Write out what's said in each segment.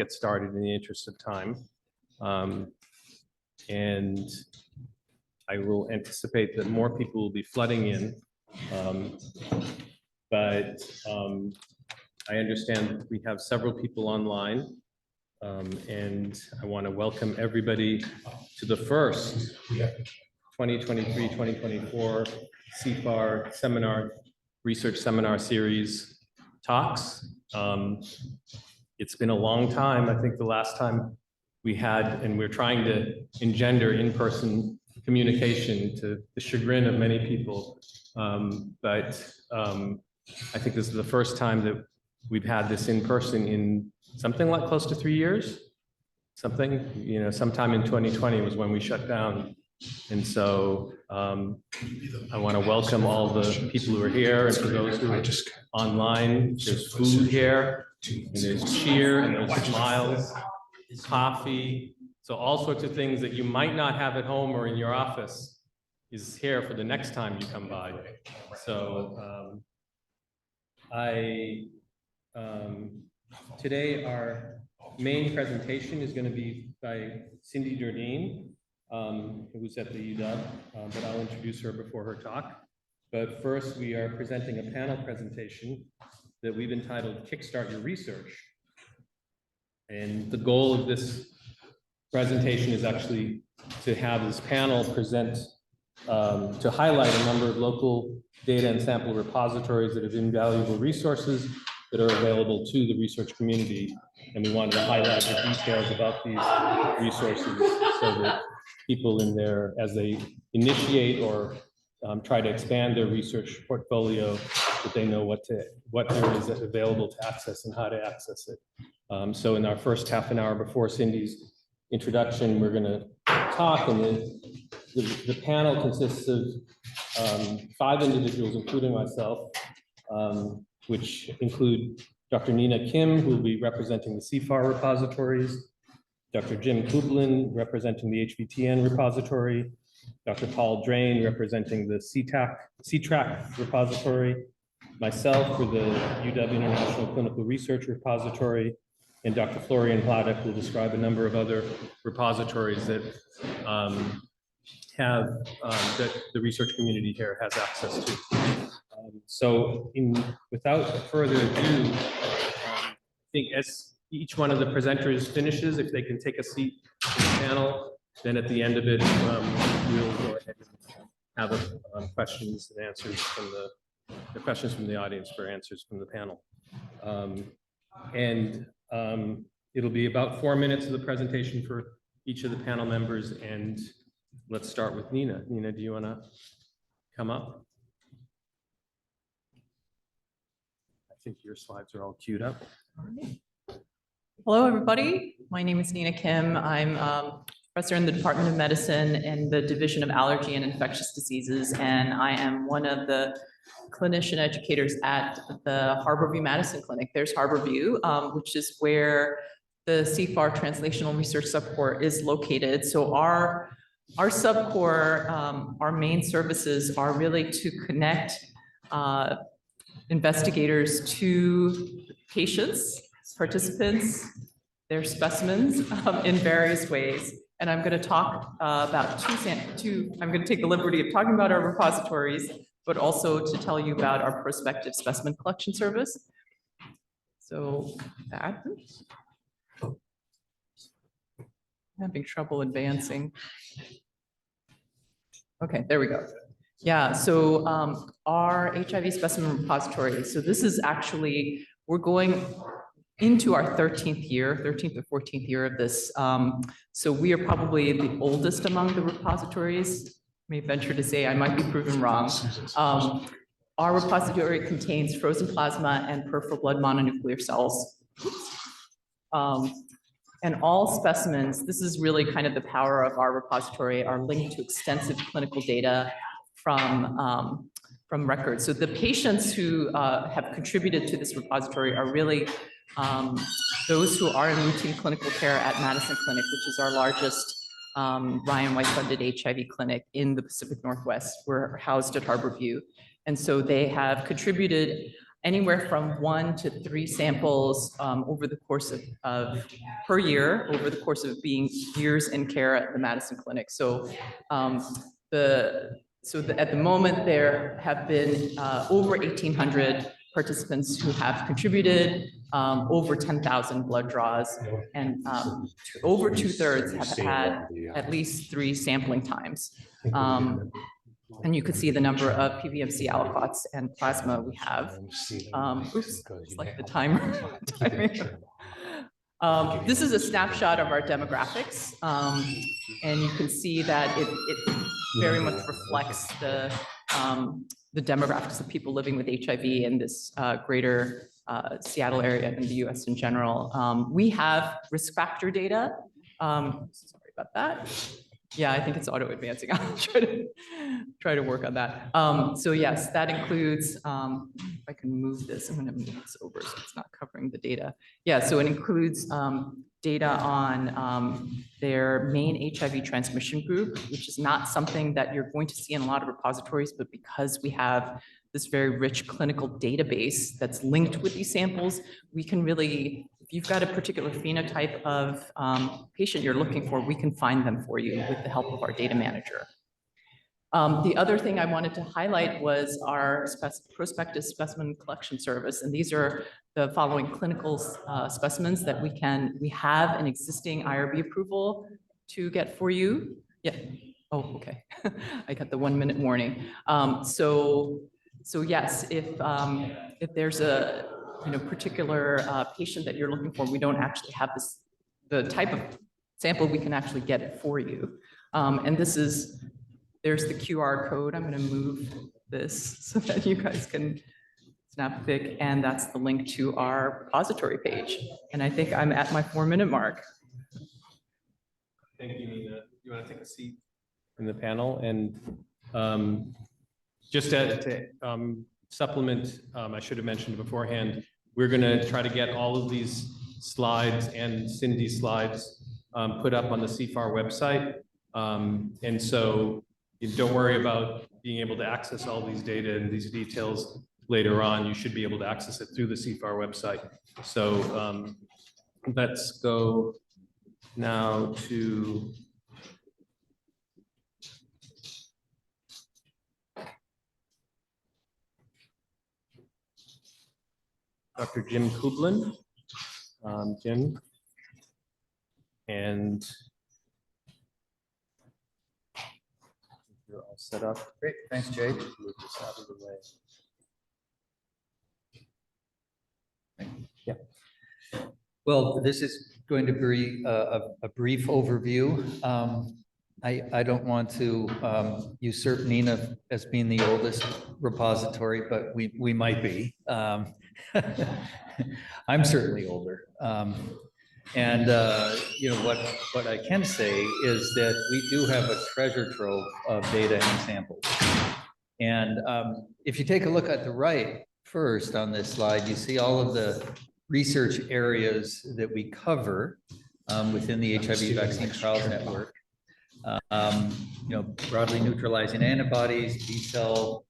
get started in the interest of time. And I will anticipate that more people will be flooding in. But I understand that we have several people online. And I want to welcome everybody to the first 2023-2024 CFAR seminar, research seminar series talks. It's been a long time. I think the last time we had, and we're trying to engender in-person communication to the chagrin of many people. But I think this is the first time that we've had this in person in something like close to 3 years. Something, you know, sometime in 2020 was when we shut down. And so I want to welcome all the people who are here, and for those who are just online. There's food here, and there's cheer, and there's smiles, coffee. So all sorts of things that you might not have at home or in your office is here for the next time you come by. So today our main presentation is going to be by Cindy Derdeyn, who's at the UW, but I'll introduce her before her talk. But first, we are presenting a panel presentation that we've entitled Kickstart Your Research. And the goal of this presentation is actually to have this panel present, to highlight a number of local data and sample repositories that have invaluable resources that are available to the research community. And we wanted to highlight the details about these resources so that people in there, as they initiate or try to expand their research portfolio, that they know what there is available to access and how to access it. So in our first half an hour before Cindy's introduction, we're going to talk, and then the panel consists of 5 individuals, including myself, which include Dr. Nina Kim, who will be representing the CFAR repositories, Dr. Jim Kublin, representing the HVTN repository, Dr. Paul Drain, representing the SEATRAC repository, myself for the UW International Clinical Research Repository, and Dr. Florian Hladik will describe a number of other repositories that that the research community here has access to. So without further ado, I think as each one of the presenters finishes, if they can take a seat in the panel, then at the end of it, we'll go ahead and have questions and answers from the questions from the audience for answers from the panel. It'll be about 4 minutes of the presentation for each of the panel members. And let's start with Nina. Nina, do you want to come up? I think your slides are all queued up. Hello, everybody. My name is Nina Kim. I'm a professor in the Department of Medicine in the Division of Allergy and Infectious Diseases, and I am one of the clinician educators at the Harborview Madison Clinic. There's Harborview, which is where the CFAR Translational Research Subcore is located. So our subcore, our main services are really to connect investigators to patients, participants, their specimens in various ways. And I'm going to talk about I'm going to take the liberty of talking about our repositories, but also to tell you about our prospective specimen collection service. So that, I'm having trouble advancing. Okay, there we go. Yeah, so our HIV specimen repository, so this is actually, we're going into our 13th or 14th year of this. So we are probably the oldest among the repositories. I may venture to say I might be proven wrong. Our repository contains frozen plasma and peripheral blood mononuclear cells. And all specimens, this is really kind of the power of our repository, are linked to extensive clinical data from records. So the patients who have contributed to this repository are really those who are in routine clinical care at Madison Clinic, which is our largest Ryan White-funded HIV clinic in the Pacific Northwest. We're housed at Harborview. And so they have contributed anywhere from 1 to 3 samples over the course of per year, over the course of being years in care at the Madison Clinic. So at the moment, there have been over 1,800 participants who have contributed, over 10,000 blood draws, and over 2/3 have had at least 3 sampling times. And you could see the number of PBMC aliquots and plasma we have. Oops, it's like the timer. This is a snapshot of our demographics, and you can see that it very much reflects the demographics of people living with HIV in this greater Seattle area and the US in general. We have risk factor data. Sorry about that. Yeah, I think it's auto advancing. I'll try to work on that. So yes, that includes, if I can move this, I'm going to move this over so it's not covering the data. Yeah, so it includes data on their main HIV transmission group, which is not something that you're going to see in a lot of repositories, but because we have this very rich clinical database that's linked with these samples, we can really, if you've got a particular phenotype of patient you're looking for, we can find them for you with the help of our data manager. The other thing I wanted to highlight was our prospective specimen collection service. And these are the following clinical specimens that we have an existing IRB approval to get for you. Yeah. Oh, okay. I got the 1-minute warning. So yes, if there's a particular patient that you're looking for, we don't actually have the type of sample, we can actually get it for you. And there's the QR code. I'm going to move this so that you guys can snap a pic, and that's the link to our repository page. And I think I'm at my 4-minute mark. Thank you, Nina. You want to take a seat in the panel? And just to supplement, I should have mentioned beforehand, we're going to try to get all of these slides and Cindy's slides put up on the CFAR website. And so don't worry about being able to access all these data and these details later on. You should be able to access it through the CFAR website. So let's go now to Dr. Jim Kublin. Jim. And you're all set up. Great, thanks, Jay. Move this out of the way. Yeah. Well, this is going to be a brief overview. I don't want to usurp Nina as being the oldest repository, but we might be. I'm certainly older. And what I can say is that we do have a treasure trove of data and samples. And if you take a look at the right first on this slide, you see all of the research areas that we cover within the HIV Vaccine Trials Network. Broadly neutralizing antibodies, B-cell,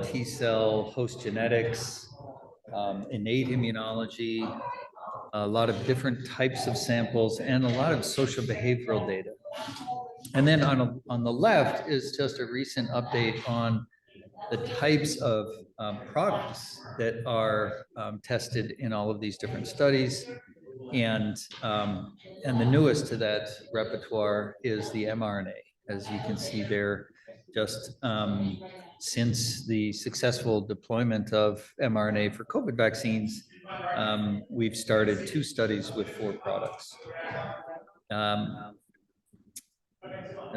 T-cell, host genetics, innate immunology, a lot of different types of samples, and a lot of social behavioral data. And then on the left is just a recent update on the types of products that are tested in all of these different studies. And the newest to that repertoire is the mRNA. As you can see there, just since the successful deployment of mRNA for COVID vaccines, we've started 2 studies with 4 products. The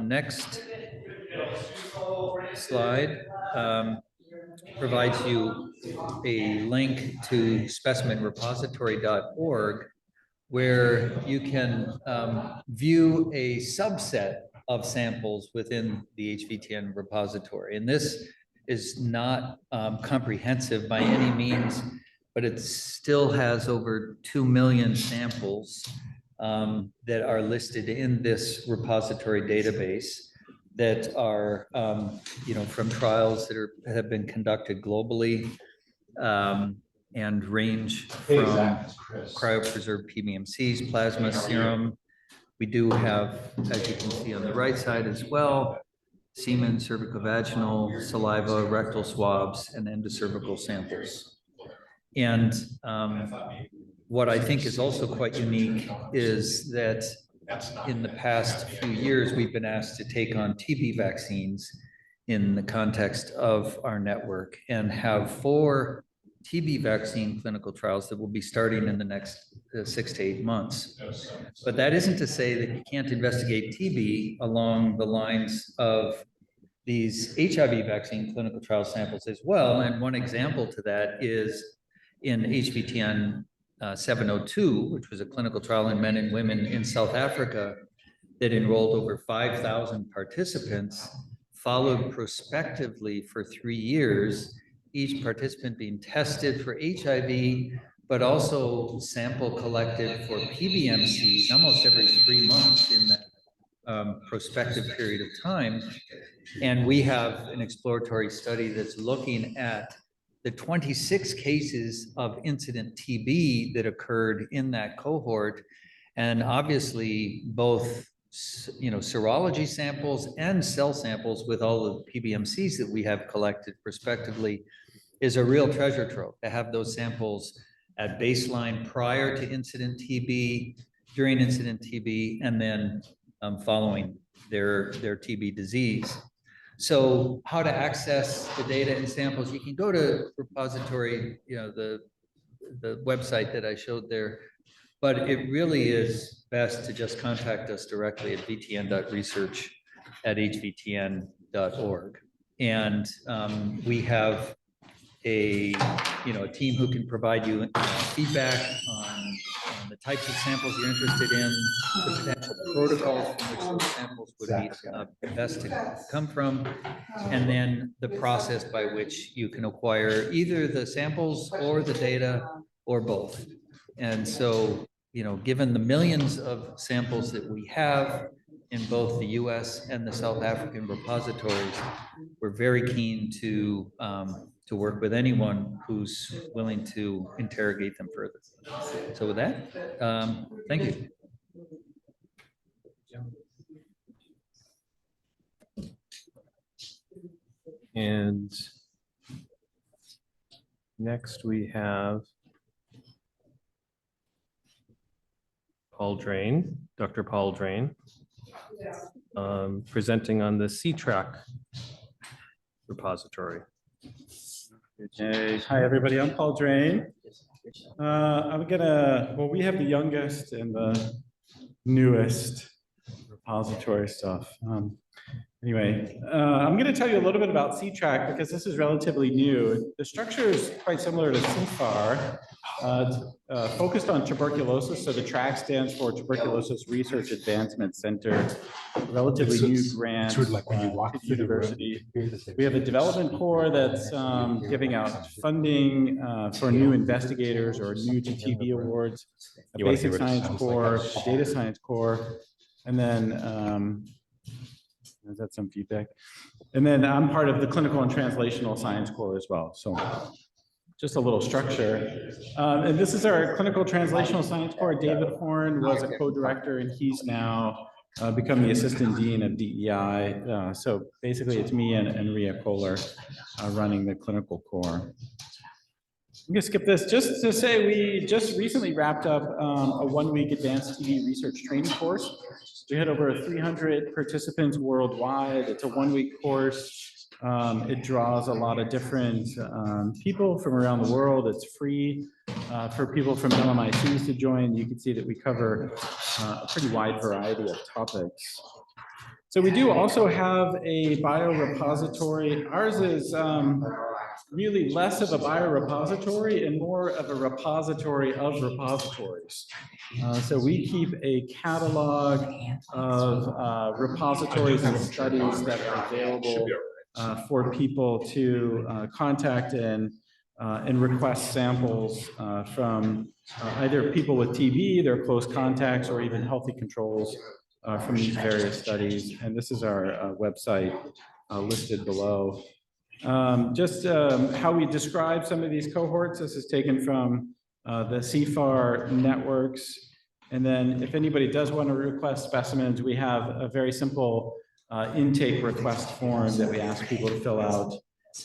next slide provides you a link to specimenrepository.org, where you can view a subset of samples within the HVTN repository. And this is not comprehensive by any means, but it still has over 2 million samples that are listed in this repository database that are, from trials that have been conducted globally, and range from cryopreserved PBMCs, plasma, serum. We do have, as you can see on the right side as well, semen, cervicovaginal, saliva, rectal swabs, and endocervical samples. And what I think is also quite unique is that in the past few years, we've been asked to take on TB vaccines in the context of our network and have 4 TB vaccine clinical trials that will be starting in the next 6 to 8 months. But that isn't to say that you can't investigate TB along the lines of these HIV vaccine clinical trial samples as well. And one example to that is in HVTN 702, which was a clinical trial in men and women in South Africa that enrolled over 5,000 participants, followed prospectively for 3 years, each participant being tested for HIV, but also sample collected for PBMCs almost every 3 months in that prospective period of time. And we have an exploratory study that's looking at the 26 cases of incident TB that occurred in that cohort. And obviously both, serology samples and cell samples with all of the PBMCs that we have collected prospectively is a real treasure trove to have those samples at baseline prior to incident TB, during incident TB, and then following their TB disease. So how to access the data and samples, you can go to repository, the website that I showed there, but it really is best to just contact us directly at vtn.research@hvtn.org. And we have a team who can provide you feedback on the types of samples you're interested in, the potential protocols from which those samples would be best to come from, and then the process by which you can acquire either the samples or the data or both. And so, given the millions of samples that we have in both the US and the South African repositories, we're very keen to work with anyone who's willing to interrogate them further. So with that, thank you. And next we have Dr. Paul Derdeyn, presenting on the SEATRAC repository. Okay. Hi, everybody. I'm Paul Derdeyn. We have the youngest and the newest repository stuff. Anyway, I'm going to tell you a little bit about SEATRAC because this is relatively new. The structure is quite similar to CFAR, focused on tuberculosis. So the TRAC stands for Tuberculosis Research Advancement Center, relatively new grant sort of like when you walk through the university. We have a development core that's giving out funding for new investigators or new to TB awards, a basic science core, a data science core, and then is that some feedback? And then I'm part of the clinical and translational science core as well. So just a little structure. And this is our clinical translational science core. David Horn was a co-director and he's now become the assistant dean of DEI. So basically it's me and Ria Kohler running the clinical core. I'm gonna skip this just to say we just recently wrapped up a 1-week advanced TB research training course. We had over 300 participants worldwide. It's a 1-week course. It draws a lot of different people from around the world. It's free for people from LMICs to join. You can see that we cover a pretty wide variety of topics. So we do also have a biorepository. Ours is really less of a biorepository and more of a repository of repositories. So we keep a catalog of repositories and studies that are available for people to contact and request samples from either people with TB, their close contacts, or even healthy controls from these various studies. And this is our website listed below. How we describe some of these cohorts. This is taken from the CFAR networks. And then if anybody does want to request specimens, we have a very simple intake request form that we ask people to fill out.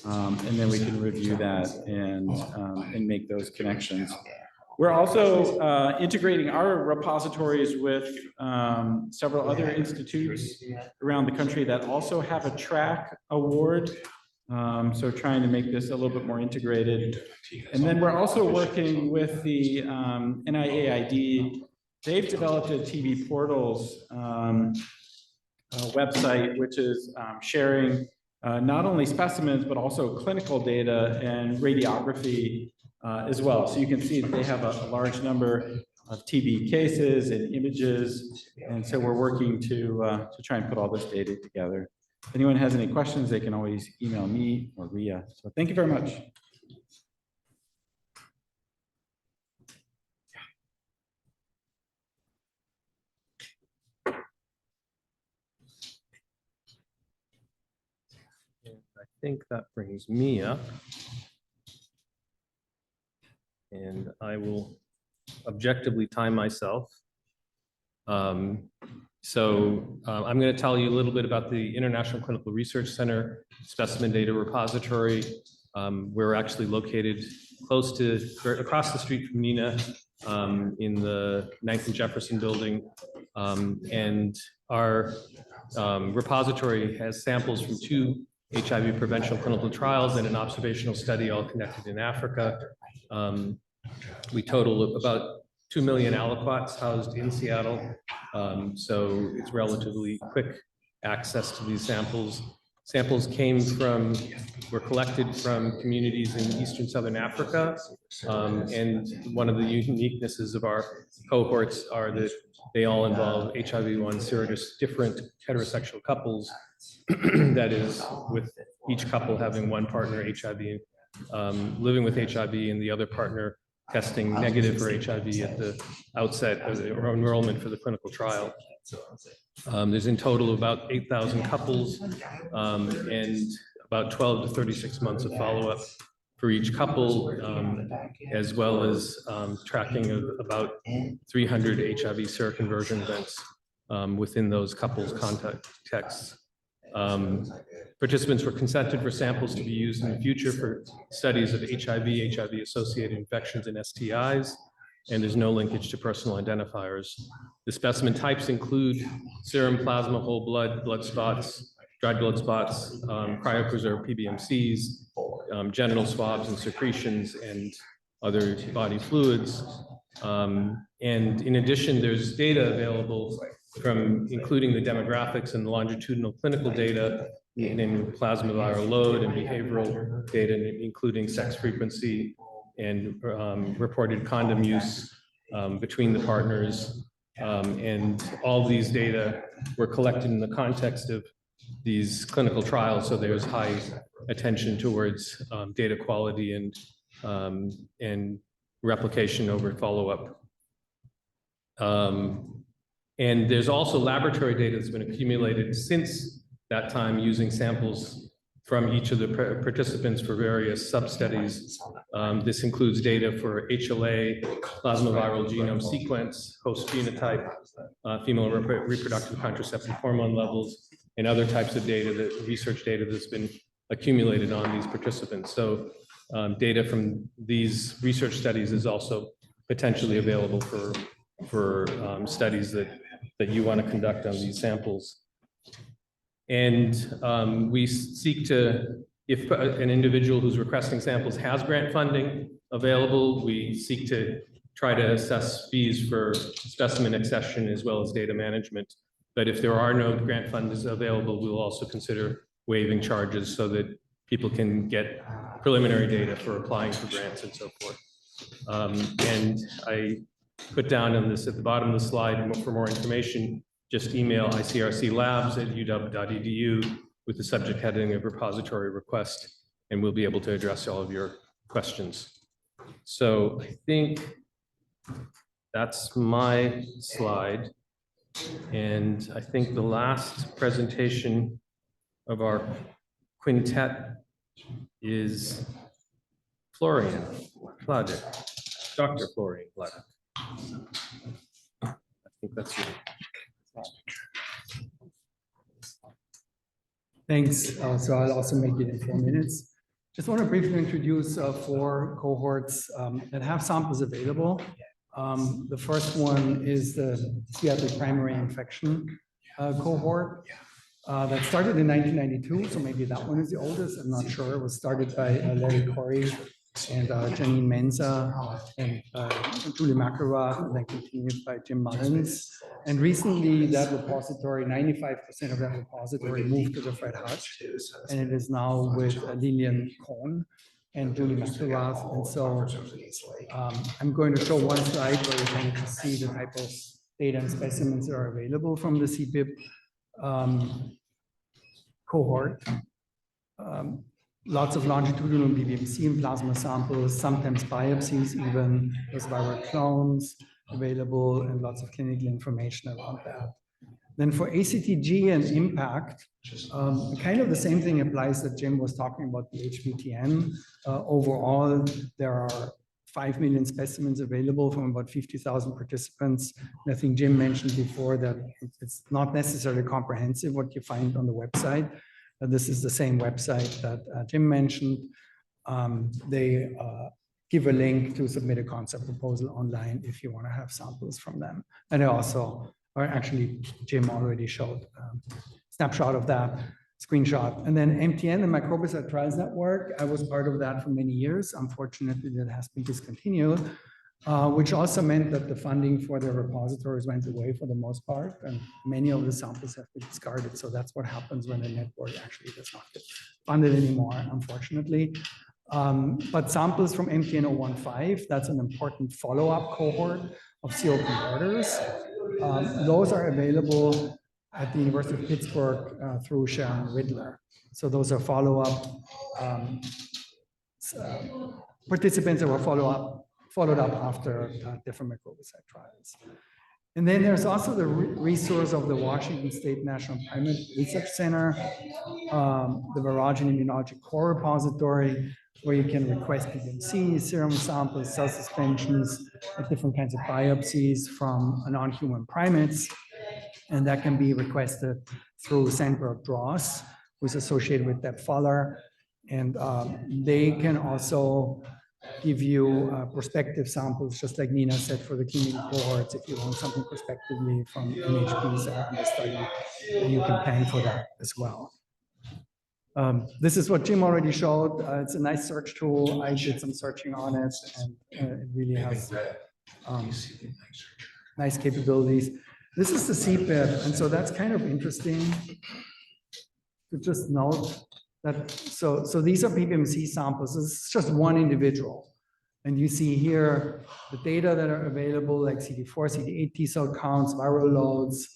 And then we can review that and make those connections. We're also integrating our repositories with several other institutes around the country that also have a track award. So trying to make this a little bit more integrated. And then we're also working with the NIAID. They've developed a TB portals website, which is sharing not only specimens, but also clinical data and radiography as well. So you can see that they have a large number of TB cases and images. And so we're working to try and put all this data together. If anyone has any questions, they can always email me or Ria. So thank you very much. I think that brings me up. And I will objectively time myself. I'm going to tell you a little bit about the International Clinical Research Center Specimen Data Repository. We're actually located across the street from Nina in the 9th and Jefferson building. And our repository has samples from 2 HIV prevention clinical trials and an observational study all connected in Africa. We total about 2 million aliquots housed in Seattle. So it's relatively quick access to these samples. Samples were collected from communities in Eastern Southern Africa. And one of the uniquenesses of our cohorts are that they all involve HIV-1 serous different heterosexual couples. That is, with each couple having one partner HIV, living with HIV, and the other partner testing negative for HIV at the outset of the enrollment for the clinical trial. There's in total about 8,000 couples and about 12 to 36 months of follow-up for each couple, as well as tracking of about 300 HIV seroconversion events within those couples' contexts. Participants were consented for samples to be used in the future for studies of HIV, HIV-associated infections, and STIs, and there's no linkage to personal identifiers. The specimen types include serum, plasma, whole blood, blood spots, dried blood spots, cryopreserved PBMCs, genital swabs and secretions, and other body fluids. And in addition, there's data available from including the demographics and longitudinal clinical data in plasma viral load and behavioral data, including sex frequency and reported condom use between the partners. And all these data were collected in the context of these clinical trials. So there's high attention towards data quality and replication over follow-up. And there's also laboratory data that's been accumulated since that time using samples from each of the participants for various sub-studies. This includes data for HLA, plasma viral genome sequence, host phenotype, female reproductive contraceptive hormone levels, and other types of data, research data that's been accumulated on these participants. So data from these research studies is also potentially available for studies that you want to conduct on these samples. And we seek to, if an individual who's requesting samples has grant funding available, we seek to try to assess fees for specimen accession as well as data management. But if there are no grant funds available, we'll also consider waiving charges so that people can get preliminary data for applying for grants and so forth. And I put down on this at the bottom of the slide for more information. Just email icrclabs@uw.edu with the subject heading of repository request, and we'll be able to address all of your questions. So I think that's my slide. And I think the last presentation of our quintet is Florian Hladik, Dr. Florian Hladik. I think that's you. Thanks. So I'll also make it in 4 minutes. Just want to briefly introduce 4 cohorts that have samples available. The first one is the pediatric primary infection cohort that started in 1992. So maybe that one is the oldest. I'm not sure. It was started by Larry Corey and Janine Menza and Julie McElrath, and then continued by Jim Mullins. And recently that repository, 95% of that repository moved to the Fred Hutch, and it is now with Lillian Cohn and Julie McElrath. And so I'm going to show one slide where you can see the type of data and specimens that are available from the CPIP cohort. Lots of longitudinal BBMC and plasma samples, sometimes biopsies even, there's viral clones available, and lots of clinical information around that. Then for ACTG and impact, kind of the same thing applies that Jim was talking about the HVTN. Overall, there are 5 million specimens available from about 50,000 participants. And I think Jim mentioned before that it's not necessarily comprehensive what you find on the website. This is the same website that Jim mentioned. They give a link to submit a concept proposal online if you want to have samples from them. And they also, or actually Jim already showed a snapshot of that screenshot. And then MTN, the Microbicide Trials Network, I was part of that for many years. Unfortunately, that has been discontinued, which also meant that the funding for the repositories went away for the most part, and many of the samples have been discarded. So that's what happens when the network actually does not get funded anymore, unfortunately. But samples from MTN-015, that's an important follow-up cohort of CO converters. Those are available at the University of Pittsburgh through Sharon Riddler. So those are follow-up participants that were followed up after different microbicide trials. And then there's also the resource of the Washington State National Primate Research Center, the Virology and Immunology Core Repository, where you can request PBMC, serum samples, cell suspensions, different kinds of biopsies from non-human primates. And that can be requested through Sandberg Dross, who's associated with Deb Fuller. And they can also give you prospective samples, just like Nina said, for the clinical cohorts. If you want something prospectively from NHPs that are under study, you can plan for that as well. This is what Jim already showed. It's a nice search tool. I did some searching on it, and it really has nice capabilities. This is the CPIP, and so that's kind of interesting to just note that. So these are PBMC samples. This is just one individual, and you see here the data that are available, like CD4, CD8 T cell counts, viral loads.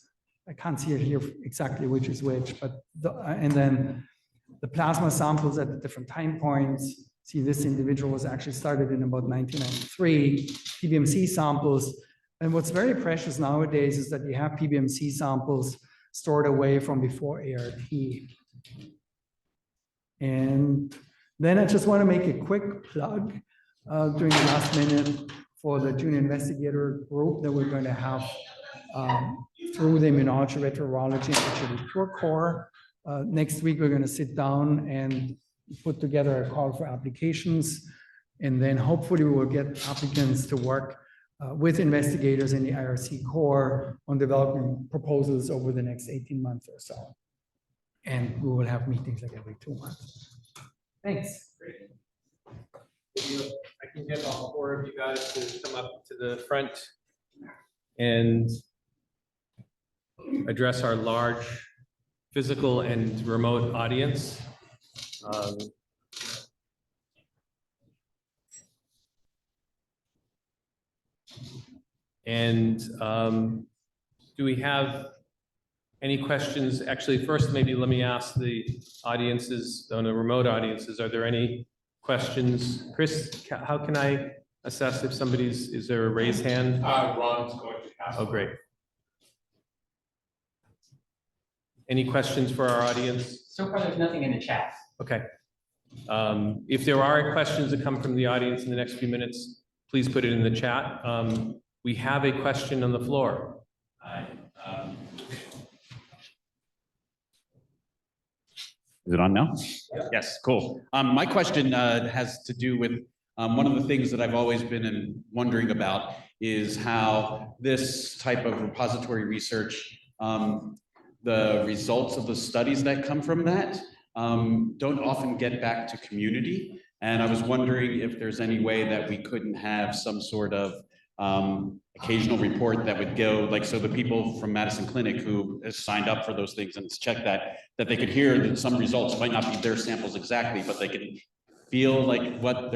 I can't see it here exactly which is which, but and then the plasma samples at the different time points. See, this individual was actually started in about 1993. PBMC samples. And what's very precious nowadays is that you have PBMC samples stored away from before ART. And then I just want to make a quick plug during the last minute for the junior investigator group that we're going to have through the Immunology, Retrovirology, and HVTN Cure Core. Next week, we're going to sit down and put together a call for applications. And then hopefully we will get applicants to work with investigators in the IRC core on developing proposals over the next 18 months or so. And we will have meetings like every 2 months. Thanks. Great. I can get all 4 of you guys to come up to the front and address our large physical and remote audience. Do we have any questions? Actually, first, maybe let me ask the audiences, on the remote audiences, are there any questions? Chris, how can I assess if somebody's, is there a raised hand? Ron's going to ask. Oh, great. Any questions for our audience? So far, there's nothing in the chat. Okay. If there are questions that come from the audience in the next few minutes, please put it in the chat. We have a question on the floor. Is it on now? Yes, cool. My question has to do with one of the things that I've always been wondering about is how this type of repository research, the results of the studies that come from that don't often get back to community. And I was wondering if there's any way that we couldn't have some sort of occasional report that would go, like, so the people from Madison Clinic who has signed up for those things and it's checked that they could hear that some results might not be their samples exactly, but they could feel like what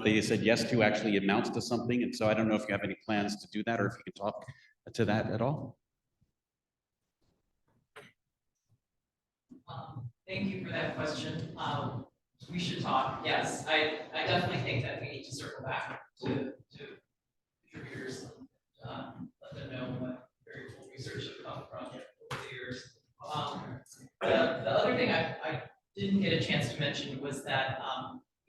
they said yes to actually amounts to something. And so I don't know if you have any plans to do that, or if you can talk to that at all. Thank you for that question. We should talk. Yes, I definitely think that we need to circle back to contributors, let them know what very cool research has come from over the years. The other thing I didn't get a chance to mention was that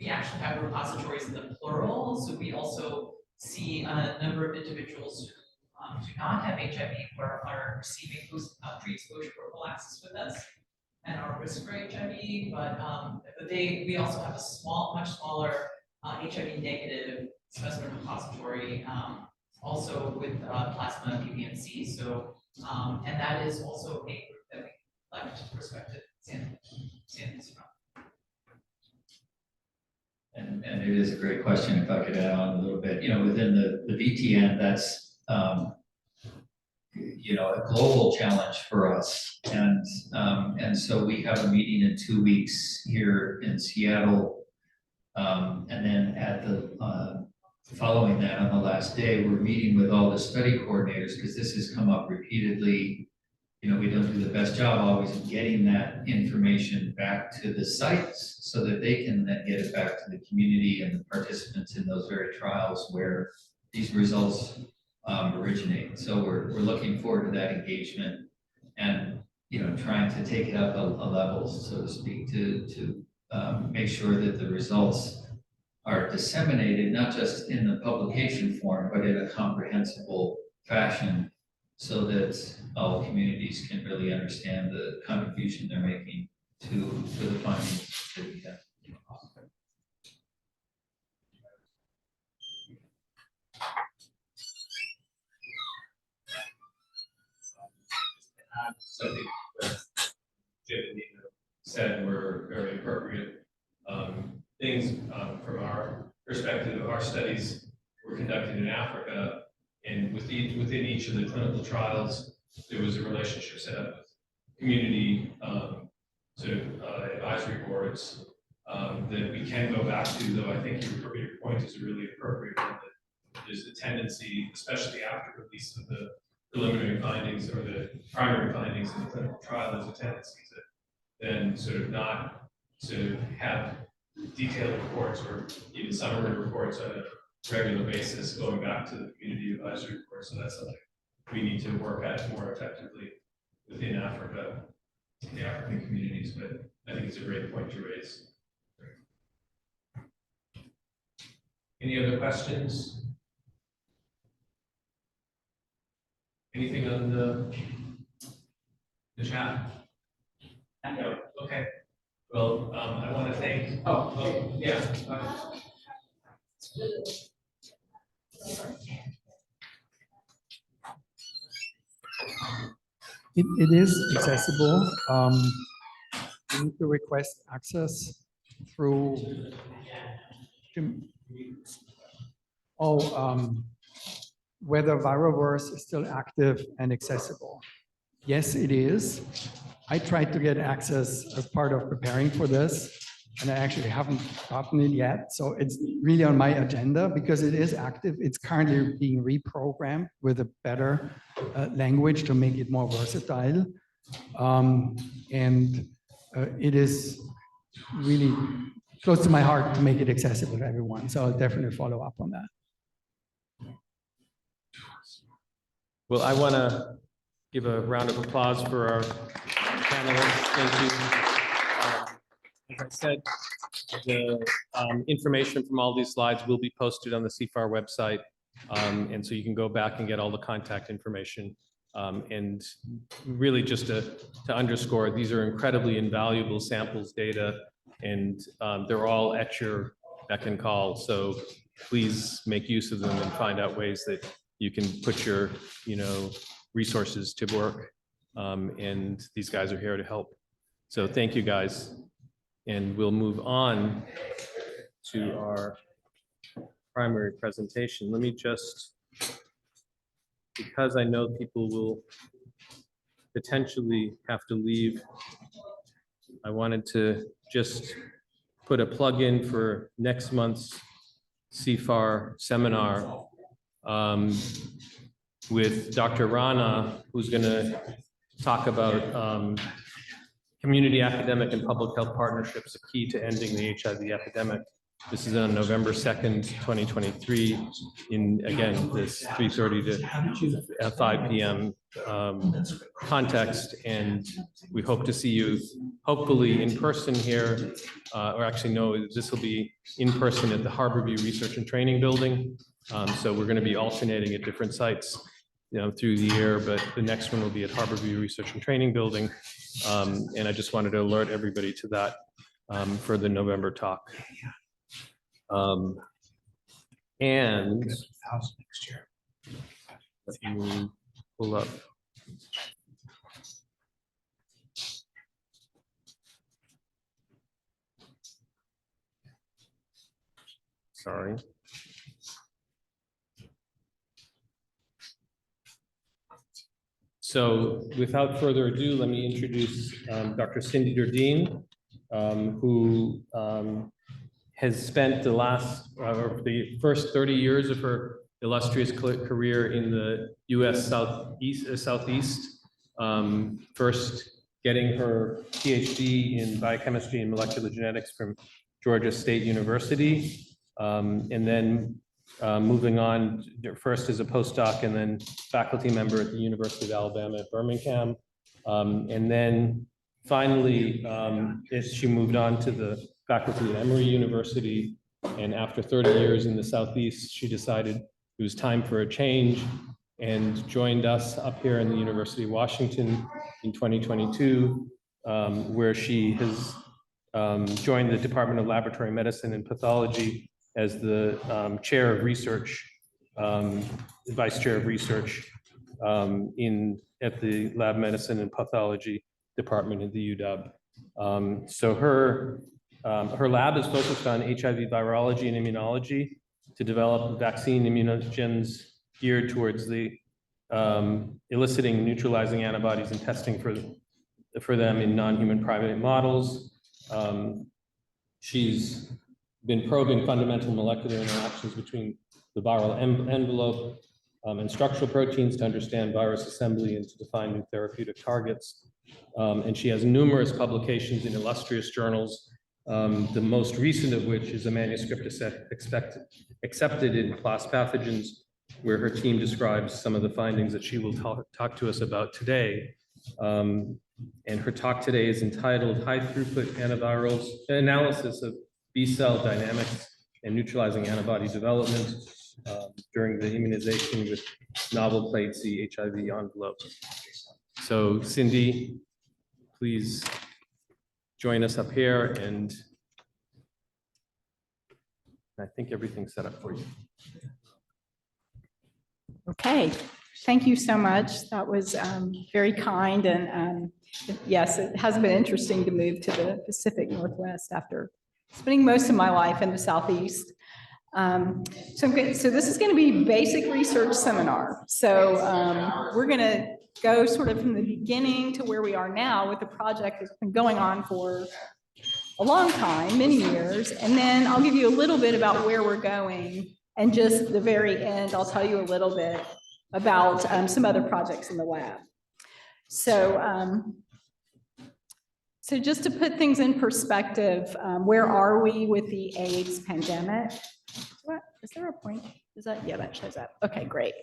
we actually have repositories in the plural. So we also see a number of individuals who do not have HIV who are receiving pre-exposure prophylaxis with us and are risk for HIV, but we also have a much smaller HIV negative specimen repository, also with plasma PBMC. So, and that is also a group that we collect prospective samples from. And it is a great question. If I could add on a little bit, within the VTN, that's a global challenge for us, and so we have a meeting in 2 weeks here in Seattle, and then at the following that, on the last day, we're meeting with all the study coordinators, because this has come up repeatedly. We don't do the best job always of getting that information back to the sites so that they can then get it back to the community and the participants in those very trials where these results originate. So we're looking forward to that engagement and trying to take it up a level, so to speak, to make sure that the results are disseminated, not just in the publication form, but in a comprehensible fashion, so that all communities can really understand the contribution they're making to the findings that we have. Something that Jim and Nina said were very appropriate things from our perspective. Our studies were conducted in Africa, and within each of the clinical trials, there was a relationship set up with community advisory boards that we can go back to. Though I think your point is a really appropriate one. That there's a tendency, especially after release of the preliminary findings or the primary findings in the clinical trial, there's a tendency to then sort of not to have detailed reports or even summary reports on a regular basis going back to the community advisory report. So that's something we need to work at more effectively within Africa, the African communities. But I think it's a great point to raise. Any other questions? Anything on the chat? No. Okay. Well, I want to thank. Oh, yeah. It is accessible. You need to request access through. Whether ViroVerse is still active and accessible. Yes, it is. I tried to get access as part of preparing for this, and I actually haven't gotten it yet. So it's really on my agenda because it is active. It's currently being reprogrammed with a better language to make it more versatile. It is really close to my heart to make it accessible to everyone. So I'll definitely follow up on that. Well, I want to give a round of applause for our panelists. Thank you. As I said, the information from all these slides will be posted on the CFAR website. And so you can go back and get all the contact information. And really just to underscore, these are incredibly invaluable samples data, and they're all at your beck and call. So please make use of them and find out ways that you can put your, resources to work. And these guys are here to help. So thank you, guys. And we'll move on to our primary presentation. Let me just, because I know people will potentially have to leave, I wanted to just put a plug in for next month's CFAR seminar with Dr. Rana, who's going to talk about community academic and public health partnerships, a key to ending the HIV epidemic. This is on November 2nd, 2023 in, again, this 3:30 to 5 p.m. Context. And we hope to see you hopefully in person here, or actually no, this will be in person at the Harborview Research and Training Building. So we're going to be alternating at different sites, through the year, but the next one will be at Harborview Research and Training Building. And I just wanted to alert everybody to that for the November talk. And let me pull up. Sorry. So without further ado, let me introduce Dr. Cindy Derdeyn, who has spent the the first 30 years of her illustrious career in the U.S. Southeast, first getting her PhD in biochemistry and molecular genetics from Georgia State University, and then moving on first as a postdoc and then faculty member at the University of Alabama at Birmingham. And then finally, she moved on to the faculty at Emory University. And after 30 years in the Southeast, she decided it was time for a change and joined us up here in the University of Washington in 2022, where she has joined the Department of Laboratory Medicine and Pathology as the chair of research, vice chair of research at the Lab Medicine and Pathology Department at the UW. So her lab is focused on HIV virology and immunology to develop vaccine immunogens geared towards the eliciting neutralizing antibodies and testing for them in non-human primate models. She's been probing fundamental molecular interactions between the viral envelope and structural proteins to understand virus assembly and to define new therapeutic targets. And she has numerous publications in illustrious journals, the most recent of which is a manuscript accepted in PLOS Pathogens, where her team describes some of the findings that she will talk to us about today. And her talk today is entitled High Throughput Antivirals, Analysis of B-Cell Dynamics and Neutralizing Antibody Development during the Immunization with Novel Clade C HIV Envelope. So Cindy, please join us up here, and I think everything's set up for you. Okay, thank you so much. That was very kind, and yes, it has been interesting to move to the Pacific Northwest after spending most of my life in the Southeast. So this is going to be basic research seminar. So we're going to go sort of from the beginning to where we are now with the project that's been going on for a long time, many years, and then I'll give you a little bit about where we're going, and just the very end, I'll tell you a little bit about some other projects in the lab. So just to put things in perspective, where are we with the AIDS pandemic? What, is there a point? Is that, yeah, that shows up. Okay, great.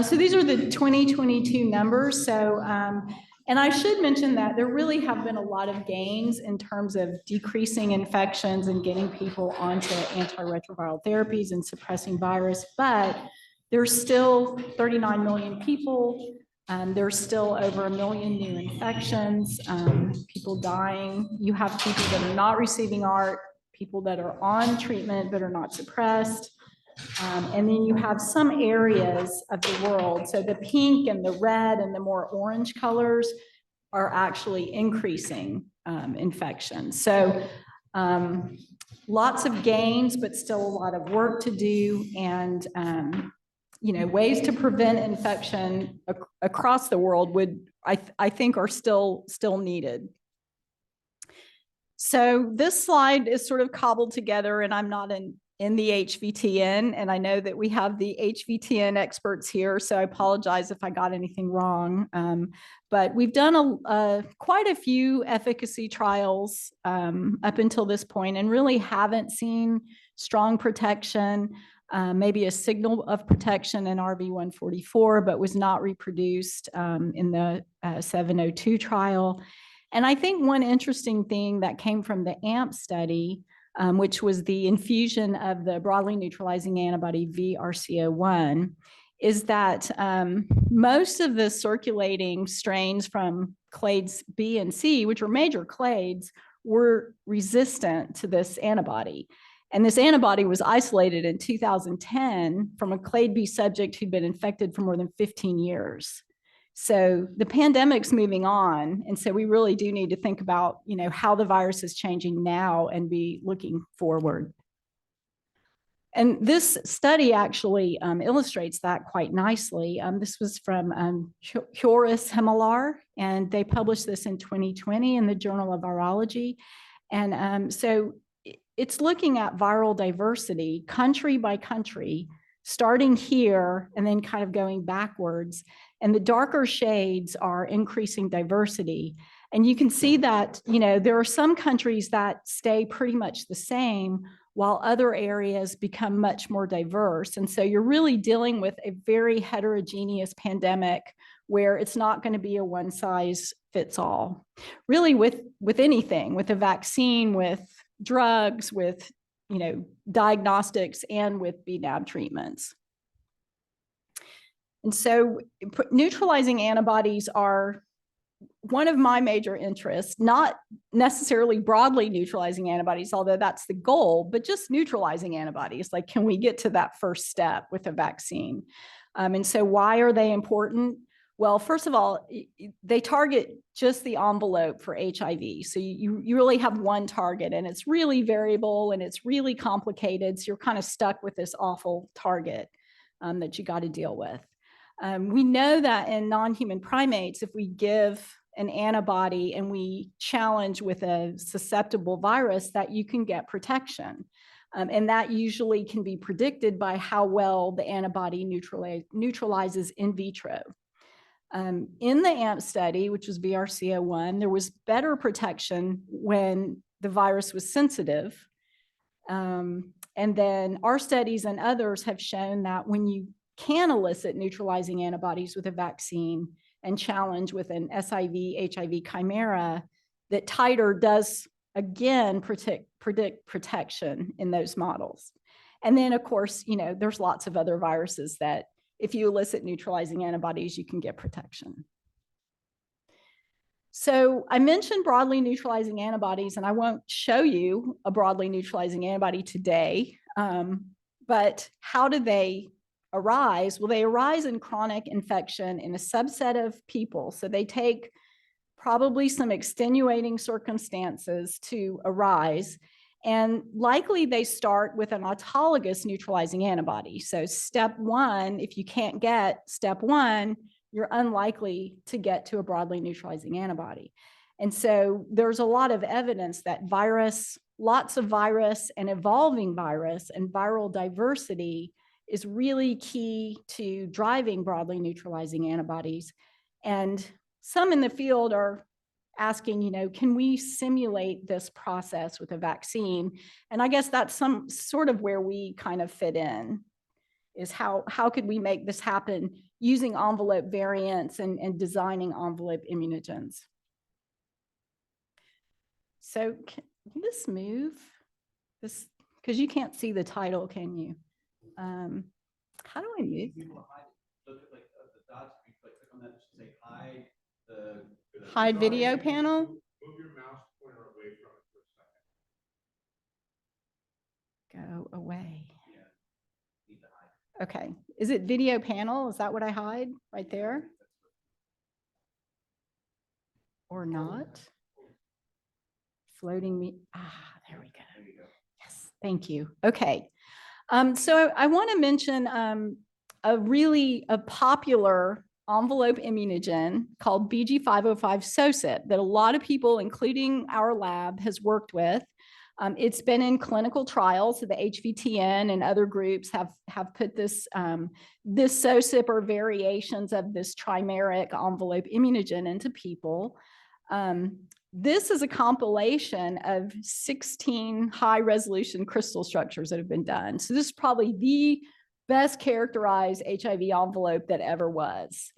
So these are the 2022 numbers. So And I should mention that there really have been a lot of gains in terms of decreasing infections and getting people onto antiretroviral therapies and suppressing virus, but there's still 39 million people. There's still over 1 million new infections, people dying. You have people that are not receiving ART, people that are on treatment but are not suppressed. And then you have some areas of the world. So the pink and the red and the more orange colors are actually increasing infections. So lots of gains, but still a lot of work to do. And ways to prevent infection across the world I think are still needed. So this slide is sort of cobbled together, and I'm not in the HVTN, and I know that we have the HVTN experts here, so I apologize if I got anything wrong. But we've done quite a few efficacy trials up until this point, and really haven't seen strong protection, maybe a signal of protection in RV144, but was not reproduced in the 702 trial. And I think one interesting thing that came from the AMP study, which was the infusion of the broadly neutralizing antibody VRC01, is that most of the circulating strains from clades B and C, which are major clades, were resistant to this antibody. And this antibody was isolated in 2010 from a clade B subject who'd been infected for more than 15 years. So the pandemic's moving on, and so we really do need to think about, how the virus is changing now and be looking forward. And this study actually illustrates that quite nicely. This was from Joris Hemelaar, and they published this in 2020 in the Journal of Virology. And so it's looking at viral diversity, country by country, starting here and then kind of going backwards. And the darker shades are increasing diversity. And you can see that, there are some countries that stay pretty much the same, while other areas become much more diverse. And so you're really dealing with a very heterogeneous pandemic where it's not going to be a one size fits all. Really with anything, with a vaccine, with drugs, with diagnostics, and with BNAB treatments. And so neutralizing antibodies are one of my major interests, not necessarily broadly neutralizing antibodies, although that's the goal, but just neutralizing antibodies. Like, can we get to that first step with a vaccine? And so why are they important? Well, first of all, they target just the envelope for HIV. So you really have one target, and it's really variable and it's really complicated. So you're kind of stuck with this awful target that you got to deal with. We know that in non-human primates, if we give an antibody and we challenge with a susceptible virus, that you can get protection. And that usually can be predicted by how well the antibody neutralizes in vitro. In the AMP study, which was VRC01, there was better protection when the virus was sensitive. And then our studies and others have shown that when you can elicit neutralizing antibodies with a vaccine and challenge with an SIV, HIV chimera, that titer does again predict protection in those models. And then of course, there's lots of other viruses that if you elicit neutralizing antibodies, you can get protection. So I mentioned broadly neutralizing antibodies, and I won't show you a broadly neutralizing antibody today, but how do they arise? Well, they arise in chronic infection in a subset of people. So they take probably some extenuating circumstances to arise. And likely they start with an autologous neutralizing antibody. So step one, if you can't get step one, you're unlikely to get to a broadly neutralizing antibody. And so there's a lot of evidence that lots of virus and evolving virus and viral diversity is really key to driving broadly neutralizing antibodies. And some in the field are asking, can we simulate this process with a vaccine? And I guess that's some sort of where we kind of fit in, is how could we make this happen using envelope variants and designing envelope immunogens. So can this move? This, because you can't see the title, can you? How do I move? Hide video panel? Move your mouse pointer away from it for a second. Go away. Okay, is it video panel? Is that what I hide right there? Or not? Floating me, there we go. Yes, thank you. Okay, so I want to mention a popular envelope immunogen called BG505 SOSIP that a lot of people, including our lab, has worked with. It's been in clinical trials, so the HVTN and other groups have put this, this SOSIP or variations of this trimeric envelope immunogen into people. This is a compilation of 16 high-resolution crystal structures that have been done. So this is probably the best characterized HIV envelope that ever was.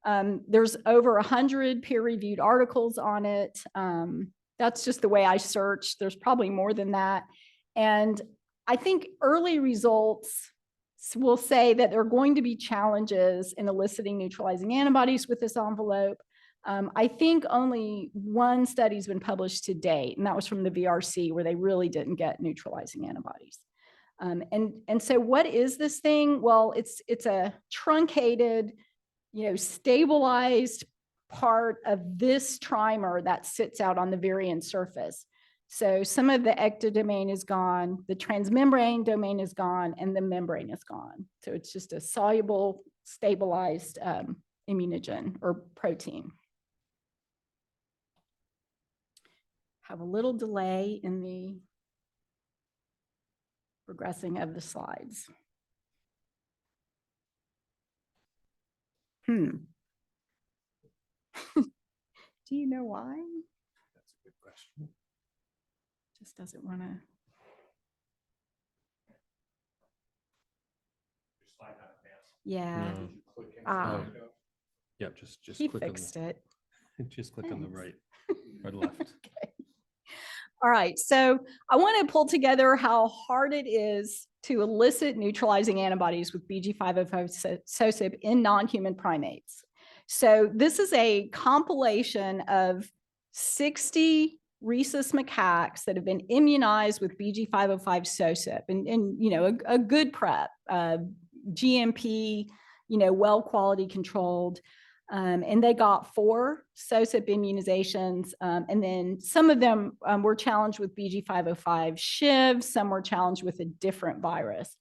There's over 100 peer-reviewed articles on it. That's just the way I searched. There's probably more than that. And I think early results will say that there are going to be challenges in eliciting neutralizing antibodies with this envelope. I think only one study's been published to date, and that was from the VRC, where they really didn't get neutralizing antibodies. And so what is this thing? Well, it's a truncated, stabilized part of this trimer that sits out on the virion surface. So some of the ectodomain is gone, the transmembrane domain is gone, and the membrane is gone. So it's just a soluble, stabilized immunogen or protein. Have a little delay in the progressing of the slides. Do you know why? That's a good question. Just doesn't want to. Yeah. No. Yeah, just He click on fixed it. just click on the Thanks. right or left. Okay. All right, so I want to pull together how hard it is to elicit neutralizing antibodies with BG505 SOSIP in non-human primates. So this is a compilation of 60 rhesus macaques that have been immunized with BG505 SOSIP and a good prep, GMP, well quality controlled. And they got 4 SOSIP immunizations. And then some of them were challenged with BG505 SHIV, some were challenged with a different virus.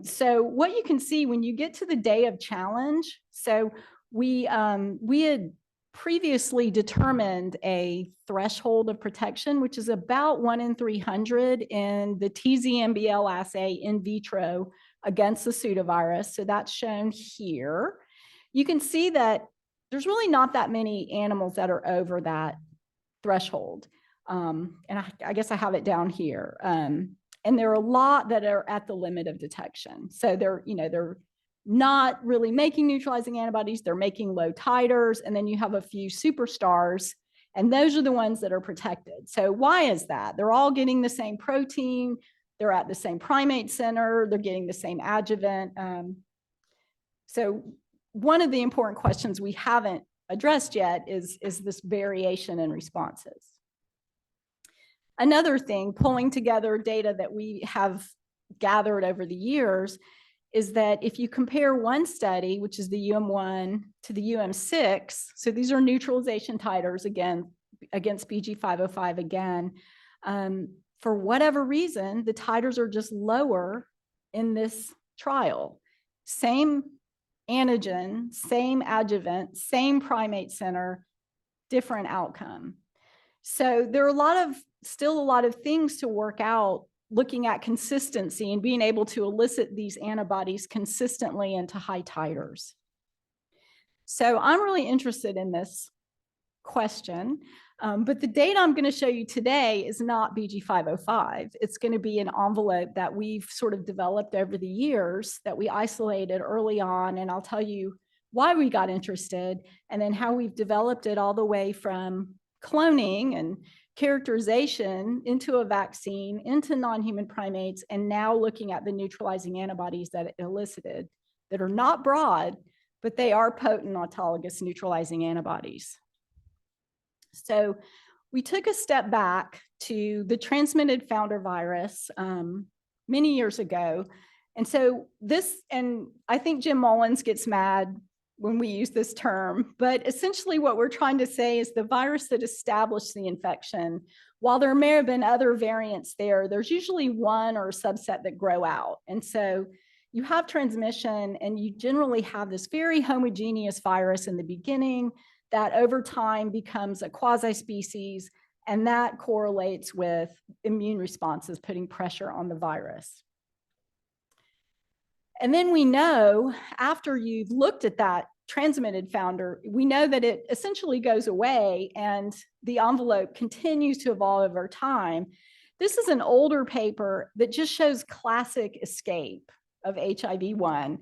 So what you can see when you get to the day of challenge, so we had previously determined a threshold of protection, which is about 1 in 300 in the TZMBL assay in vitro against the pseudovirus. So that's shown here. You can see that there's really not that many animals that are over that threshold. And I guess I have it down here. And there are a lot that are at the limit of detection. So they're not really making neutralizing antibodies, they're making low titers, and then you have a few superstars, and those are the ones that are protected. So why is that? They're all getting the same protein, they're at the same primate center, they're getting the same adjuvant. So one of the important questions we haven't addressed yet is this variation in responses. Another thing, pulling together data that we have gathered over the years, is that if you compare one study, which is the UM1 to the UM6, so these are neutralization titers again, against BG505 again, for whatever reason, the titers are just lower in this trial. Same antigen, same adjuvant, same primate center, different outcome. So there are still a lot of things to work out, looking at consistency and being able to elicit these antibodies consistently into high titers. So I'm really interested in this question. But the data I'm going to show you today is not BG505. It's going to be an envelope that we've sort of developed over the years that we isolated early on. And I'll tell you why we got interested and then how we've developed it all the way from cloning and characterization into a vaccine, into non-human primates, and now looking at the neutralizing antibodies that it elicited that are not broad, but they are potent autologous neutralizing antibodies. So we took a step back to the transmitted founder virus many years ago. And so this, and I think Jim Mullins gets mad when we use this term, but essentially what we're trying to say is the virus that established the infection, while there may have been other variants there, there's usually one or a subset that grow out. And so you have transmission and you generally have this very homogeneous virus in the beginning that over time becomes a quasi-species, and that correlates with immune responses putting pressure on the virus. And then we know after you've looked at that transmitted founder, we know that it essentially goes away and the envelope continues to evolve over time. This is an older paper that just shows classic escape of HIV-1.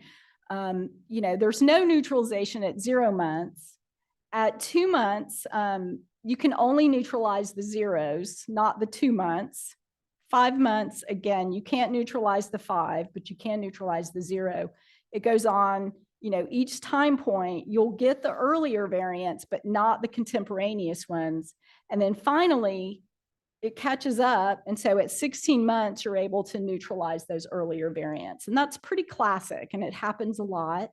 There's no neutralization at 0 months. At 2 months, you can only neutralize the zeros, not the 2 months. 5 months, again, you can't neutralize the 5, but you can neutralize the 0. It goes on, each time point, you'll get the earlier variants, but not the contemporaneous ones. And then finally, it catches up. And so at 16 months, you're able to neutralize those earlier variants. And that's pretty classic, and it happens a lot.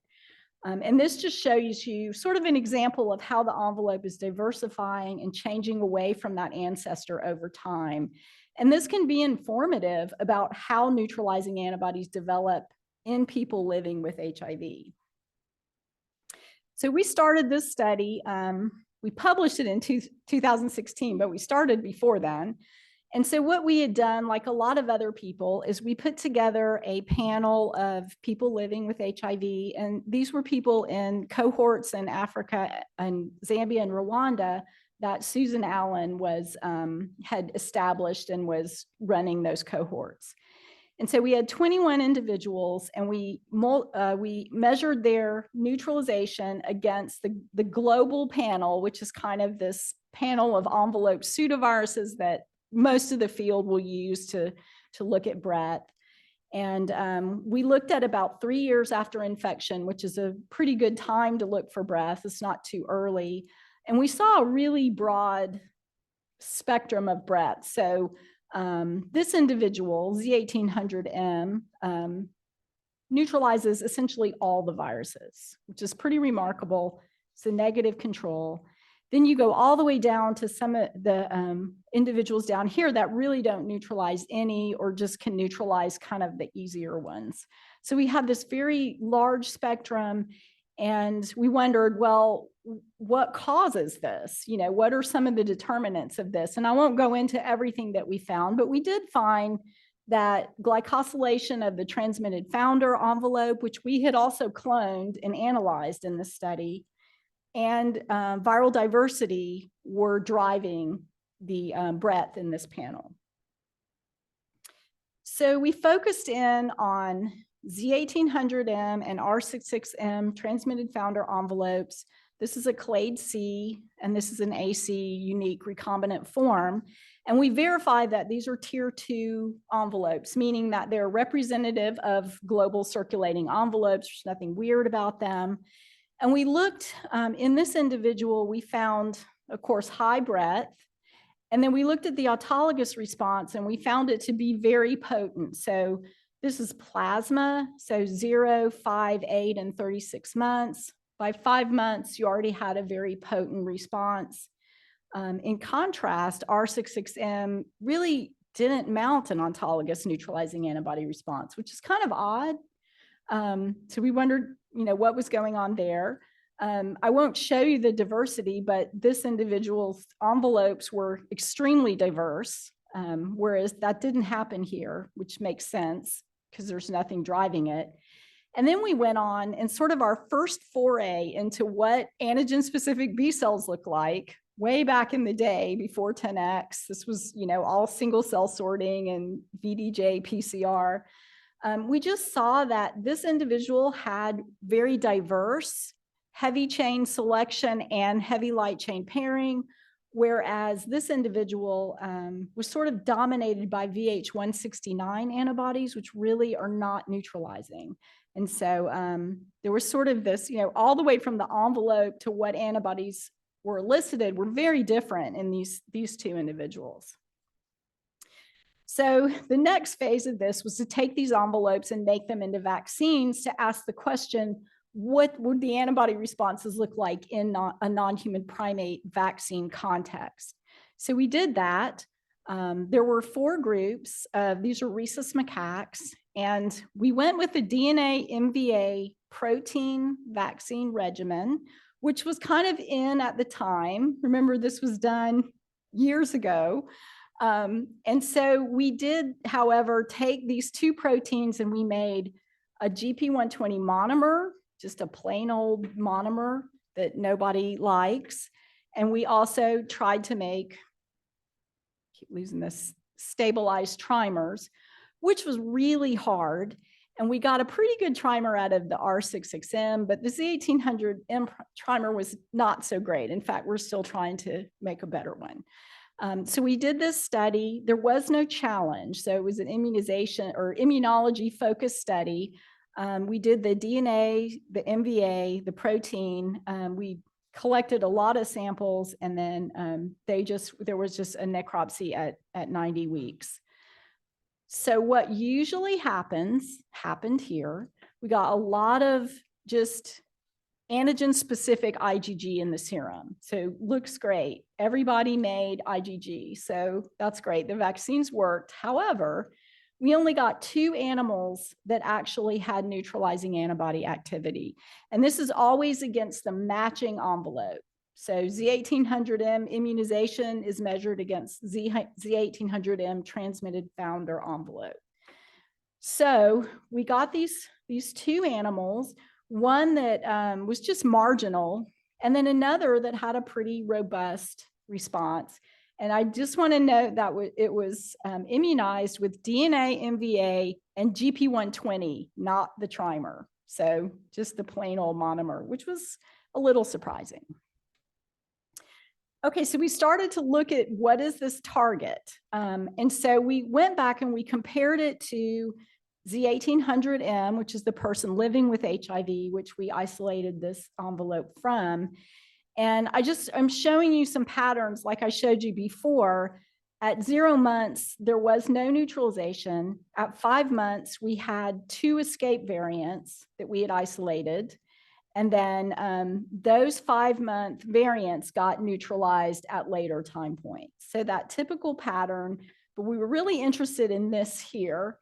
And this just shows you sort of an example of how the envelope is diversifying and changing away from that ancestor over time. And this can be informative about how neutralizing antibodies develop in people living with HIV. So we started this study. We published it in 2016, but we started before then. And so what we had done, like a lot of other people, is we put together a panel of people living with HIV. And these were people in cohorts in Africa and Zambia and Rwanda that Susan Allen had established and was running those cohorts. And so we had 21 individuals, and we measured their neutralization against the global panel, which is kind of this panel of envelope pseudoviruses that most of the field will use to look at breadth. And we looked at about 3 years after infection, which is a pretty good time to look for breadth. It's not too early. And we saw a really broad spectrum of breadth. So this individual, Z1800M, neutralizes essentially all the viruses, which is pretty remarkable. It's a negative control. Then you go all the way down to some of the individuals down here that really don't neutralize any or just can neutralize kind of the easier ones. So we have this very large spectrum, and we wondered, well, what causes this? What are some of the determinants of this? And I won't go into everything that we found, but we did find that glycosylation of the transmitted founder envelope, which we had also cloned and analyzed in the study, and viral diversity were driving the breadth in this panel. So we focused in on Z1800M and R66M transmitted founder envelopes. This is a Clade C, and this is an AC unique recombinant form. And we verified that these are tier 2 envelopes, meaning that they're representative of global circulating envelopes. There's nothing weird about them. And we looked, in this individual, we found, of course, high breadth. And then we looked at the autologous response, and we found it to be very potent. So this is plasma, so 0, 5, 8, and 36 months. By 5 months, you already had a very potent response. In contrast, R66M really didn't mount an autologous neutralizing antibody response, which is kind of odd. So we wondered, what was going on there. I won't show you the diversity, but this individual's envelopes were extremely diverse, whereas that didn't happen here, which makes sense because there's nothing driving it. And then we went on, and sort of our first foray into what antigen-specific B cells look like way back in the day before 10X. This was, all single cell sorting and VDJ PCR. We just saw that this individual had very diverse heavy chain selection and heavy light chain pairing, whereas this individual was sort of dominated by VH169 antibodies, which really are not neutralizing. And so there was sort of this, all the way from the envelope to what antibodies were elicited were very different in these two individuals. So the next phase of this was to take these envelopes and make them into vaccines to ask the question, what would the antibody responses look like in a non-human primate vaccine context? So we did that. There were 4 groups. These are rhesus macaques. And we went with the DNA MVA protein vaccine regimen, which was kind of in at the time. Remember, this was done years ago. And so we did, however, take these 2 proteins and we made a GP120 monomer, just a plain old monomer that nobody likes. And we also tried to make, keep losing this, stabilized trimers, which was really hard. And we got a pretty good trimer out of the R66M, but the Z1800M trimer was not so great. In fact, we're still trying to make a better one. So we did this study. There was no challenge. So it was an immunization or immunology focused study. We did the DNA, the MVA, the protein. We collected a lot of samples, and then there was just a necropsy at 90 weeks. So what usually happened here. We got a lot of just antigen-specific IgG in the serum. So looks great. Everybody made IgG, so that's great. The vaccines worked. However, we only got 2 animals that actually had neutralizing antibody activity. And this is always against the matching envelope. So Z1800M immunization is measured against Z1800M transmitted founder envelope. So we got these 2 animals, one that was just marginal, and then another that had a pretty robust response. And I just want to note that it was immunized with DNA, MVA, and GP120, not the trimer. So just the plain old monomer, which was a little surprising. Okay, so we started to look at what is this target. And so we went back and we compared it to Z1800M, which is the person living with HIV, which we isolated this envelope from. And I'm showing you some patterns like I showed you before. At 0 months, there was no neutralization. At 5 months, we had 2 escape variants that we had isolated. And then those 5-month variants got neutralized at later time points. So that typical pattern, but we were really interested in this here.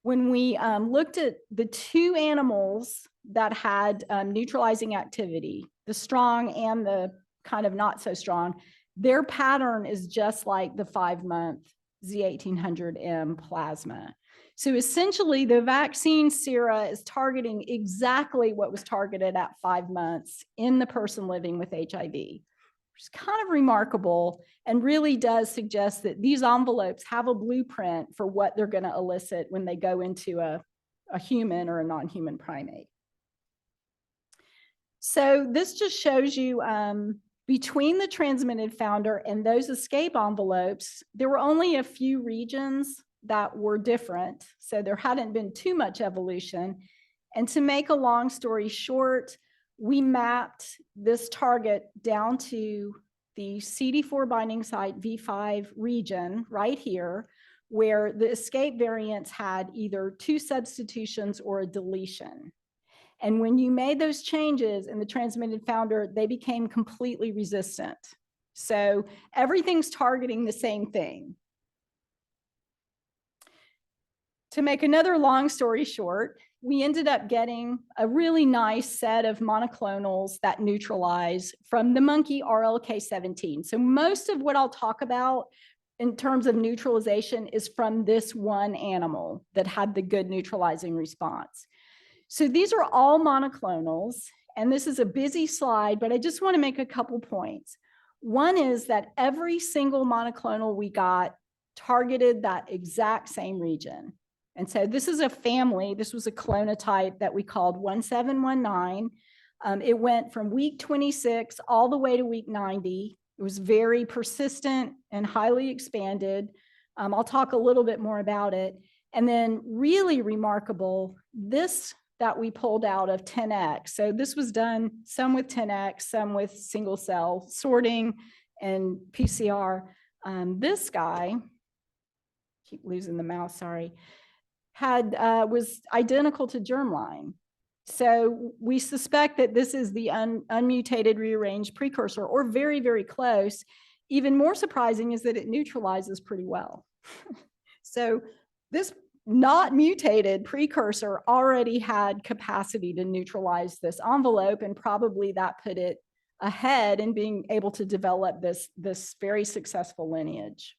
When we looked at the 2 animals that had neutralizing activity, the strong and the kind of not so strong, their pattern is just like the 5-month Z1800M plasma. So essentially, the vaccine sera is targeting exactly what was targeted at 5 months in the person living with HIV, which is kind of remarkable and really does suggest that these envelopes have a blueprint for what they're going to elicit when they go into a human or a non-human primate. So this just shows you between the transmitted founder and those escape envelopes, there were only a few regions that were different. So there hadn't been too much evolution. And to make a long story short, we mapped this target down to the CD4 binding site V5 region right here, where the escape variants had either 2 substitutions or a deletion. And when you made those changes in the transmitted founder, they became completely resistant. So everything's targeting the same thing. To make another long story short, we ended up getting a really nice set of monoclonals that neutralize from the monkey RLK17. So most of what I'll talk about in terms of neutralization is from this one animal that had the good neutralizing response. So these are all monoclonals, and this is a busy slide, but I just want to make a couple points. One is that every single monoclonal we got targeted that exact same region. And so this is a family. This was a clonotype that we called 1719. It went from week 26 all the way to week 90. It was very persistent and highly expanded. I'll talk a little bit more about it. And then really remarkable, this that we pulled out of 10X. So this was done some with 10X, some with single cell sorting and PCR. This guy, keep losing the mouse, sorry, was identical to germline. So we suspect that this is the unmutated rearranged precursor, or very, very close. Even more surprising is that it neutralizes pretty well. So this not mutated precursor already had capacity to neutralize this envelope, and probably that put it ahead in being able to develop this very successful lineage.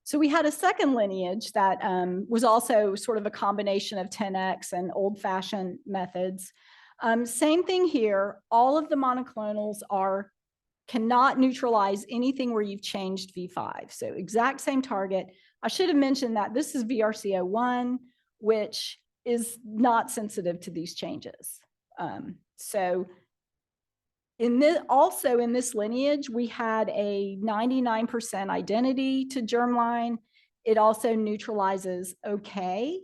So we had a second lineage that was also sort of a combination of 10X and old-fashioned methods. Same thing here. All of the monoclonals cannot neutralize anything where you've changed V5. So exact same target. I should have mentioned that this is VRC01, which is not sensitive to these changes. So also in this lineage, we had a 99% identity to germline. It also neutralizes okay.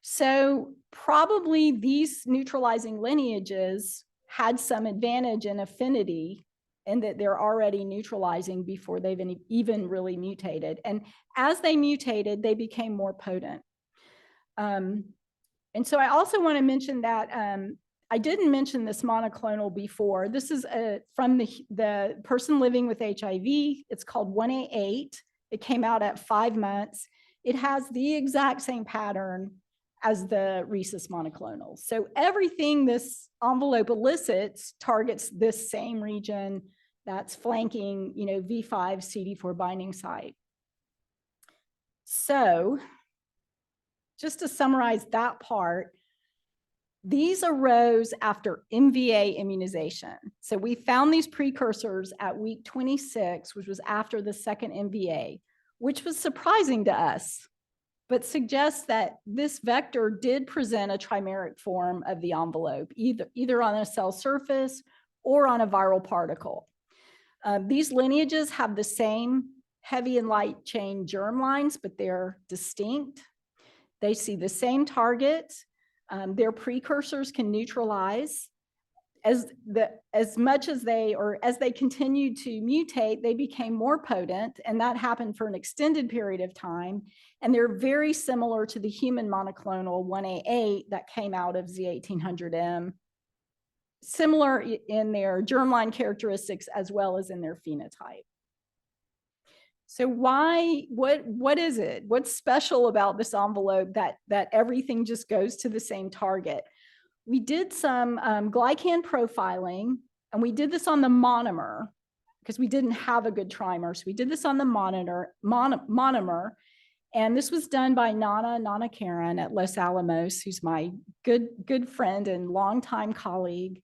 So probably these neutralizing lineages had some advantage in affinity, and that they're already neutralizing before they've even really mutated. And as they mutated, they became more potent. And so I also want to mention that I didn't mention this monoclonal before. This is from the person living with HIV. It's called 1A8. It came out at 5 months. It has the exact same pattern as the rhesus monoclonals. So everything this envelope elicits targets this same region that's flanking, V5 CD4 binding site. So just to summarize that part, these arose after MVA immunization. So we found these precursors at week 26, which was after the second MVA, which was surprising to us, but suggests that this vector did present a trimeric form of the envelope, either on a cell surface or on a viral particle. These lineages have the same heavy and light chain germlines, but they're distinct. They see the same target. Their precursors can neutralize. As they continued to mutate, they became more potent, and that happened for an extended period of time. And they're very similar to the human monoclonal 1A8 that came out of Z1800M, similar in their germline characteristics as well as in their phenotype. So what is it? What's special about this envelope that everything just goes to the same target? We did some glycan profiling, and we did this on the monomer because we didn't have a good trimer. So we did this on the monomer, and this was done by Nana Karen at Los Alamos, who's my good friend and longtime colleague.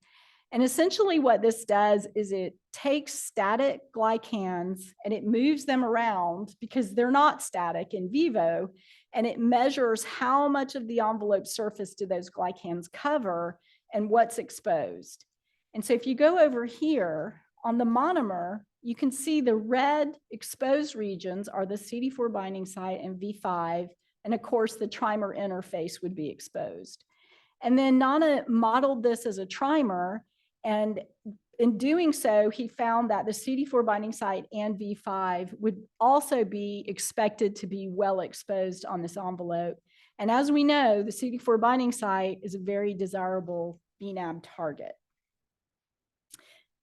And essentially what this does is it takes static glycans and it moves them around because they're not static in vivo, and it measures how much of the envelope surface do those glycans cover and what's exposed. And so if you go over here on the monomer, you can see the red exposed regions are the CD4 binding site and V5, and of course the trimer interface would be exposed. And then Nana modeled this as a trimer, and in doing so, he found that the CD4 binding site and V5 would also be expected to be well exposed on this envelope. And as we know, the CD4 binding site is a very desirable BNAB target.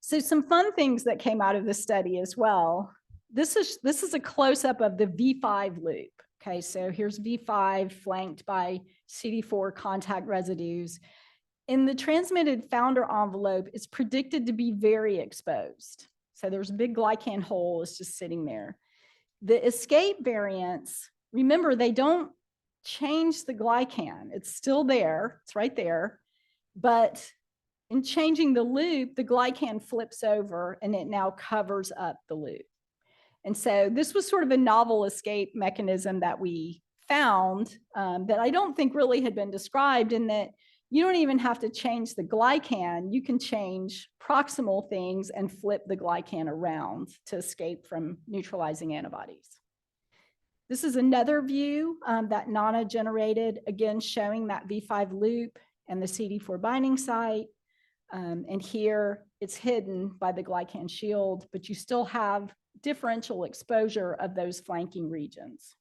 So some fun things that came out of this study as well. This is a close-up of the V5 loop. Okay, so here's V5 flanked by CD4 contact residues. In the transmitted founder envelope, it's predicted to be very exposed. So there's a big glycan hole, it's just sitting there. The escape variants, remember, they don't change the glycan. It's still there, it's right there. But In changing the loop, the glycan flips over and it now covers up the loop. And so this was sort of a novel escape mechanism that we found that I don't think really had been described, in that you don't even have to change the glycan. You can change proximal things and flip the glycan around to escape from neutralizing antibodies. This is another view that Nana generated, again, showing that V5 loop and the CD4 binding site. And here it's hidden by the glycan shield, but you still have differential exposure of those flanking regions.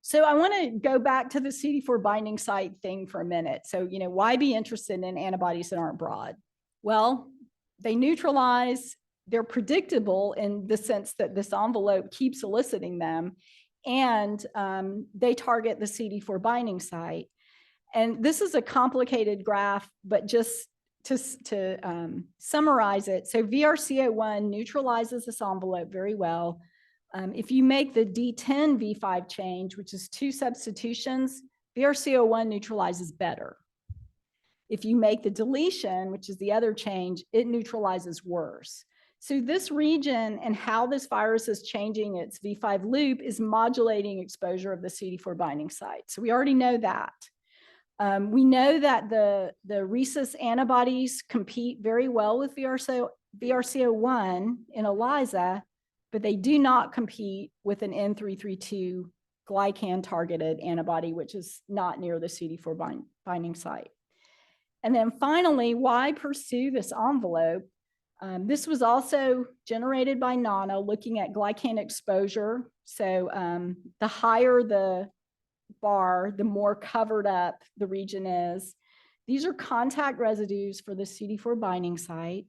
So I want to go back to the CD4 binding site thing for a minute. So, why be interested in antibodies that aren't broad? Well, they neutralize, they're predictable in the sense that this envelope keeps eliciting them, and they target the CD4 binding site. And this is a complicated graph, but just to summarize it, so VRC01 neutralizes this envelope very well. If you make the D10 V5 change, which is 2 substitutions, VRC01 neutralizes better. If you make the deletion, which is the other change, it neutralizes worse. So this region and how this virus is changing its V5 loop is modulating exposure of the CD4 binding site. So we already know that. We know that the rhesus antibodies compete very well with VRC01 in ELISA, but they do not compete with an N332 glycan targeted antibody, which is not near the CD4 binding site. And then finally, why pursue this envelope? This was also generated by Nana looking at glycan exposure. So the higher the bar, the more covered up the region is. These are contact residues for the CD4 binding site.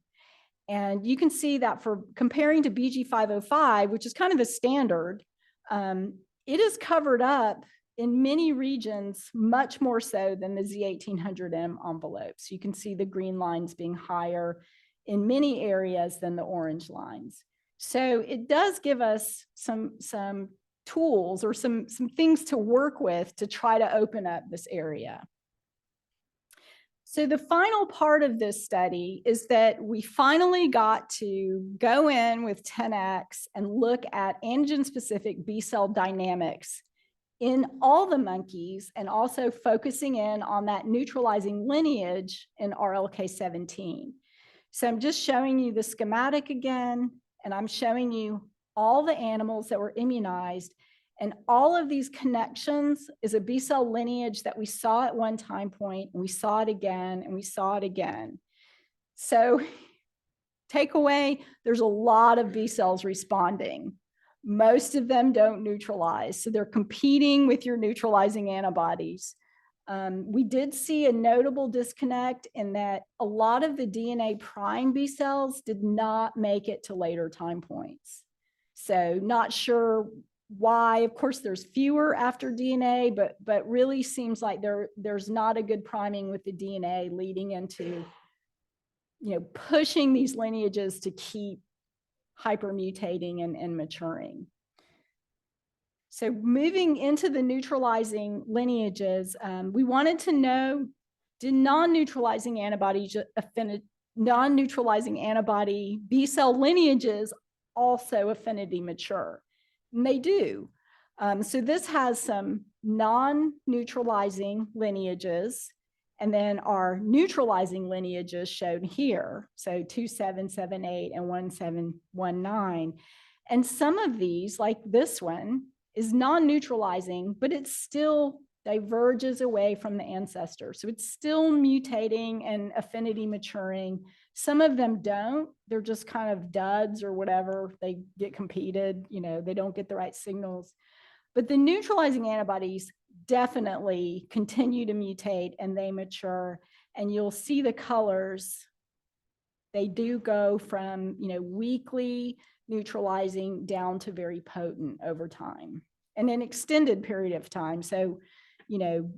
And you can see that for comparing to BG505, which is kind of the standard, it is covered up in many regions much more so than the Z1800M envelopes. You can see the green lines being higher in many areas than the orange lines. So it does give us some tools or some things to work with to try to open up this area. So the final part of this study is that we finally got to go in with 10x and look at antigen-specific B-cell dynamics in all the monkeys, and also focusing in on that neutralizing lineage in RLK17. So I'm just showing you the schematic again, and I'm showing you all the animals that were immunized. And all of these connections is a B-cell lineage that we saw at one time point, and we saw it again, and we saw it again. So takeaway, there's a lot of B-cells responding. Most of them don't neutralize, so they're competing with your neutralizing antibodies. We did see a notable disconnect in that a lot of the DNA prime B-cells did not make it to later time points. So not sure why. Of course, there's fewer after DNA, but really seems like there's not a good priming with the DNA leading into, pushing these lineages to keep hypermutating and maturing. So moving into the neutralizing lineages, we wanted to know, did non-neutralizing antibody B-cell lineages also affinity mature? And they do. So this has some non-neutralizing lineages, and then our neutralizing lineages shown here. So 2778 and 1719. And some of these, like this one, is non-neutralizing, but it still diverges away from the ancestor. So it's still mutating and affinity maturing. Some of them don't, they're just kind of duds or whatever. They get competed, they don't get the right signals. But the neutralizing antibodies definitely continue to mutate and they mature. And you'll see the colors. They do go from, weakly neutralizing down to very potent over time, and an extended period of time. So,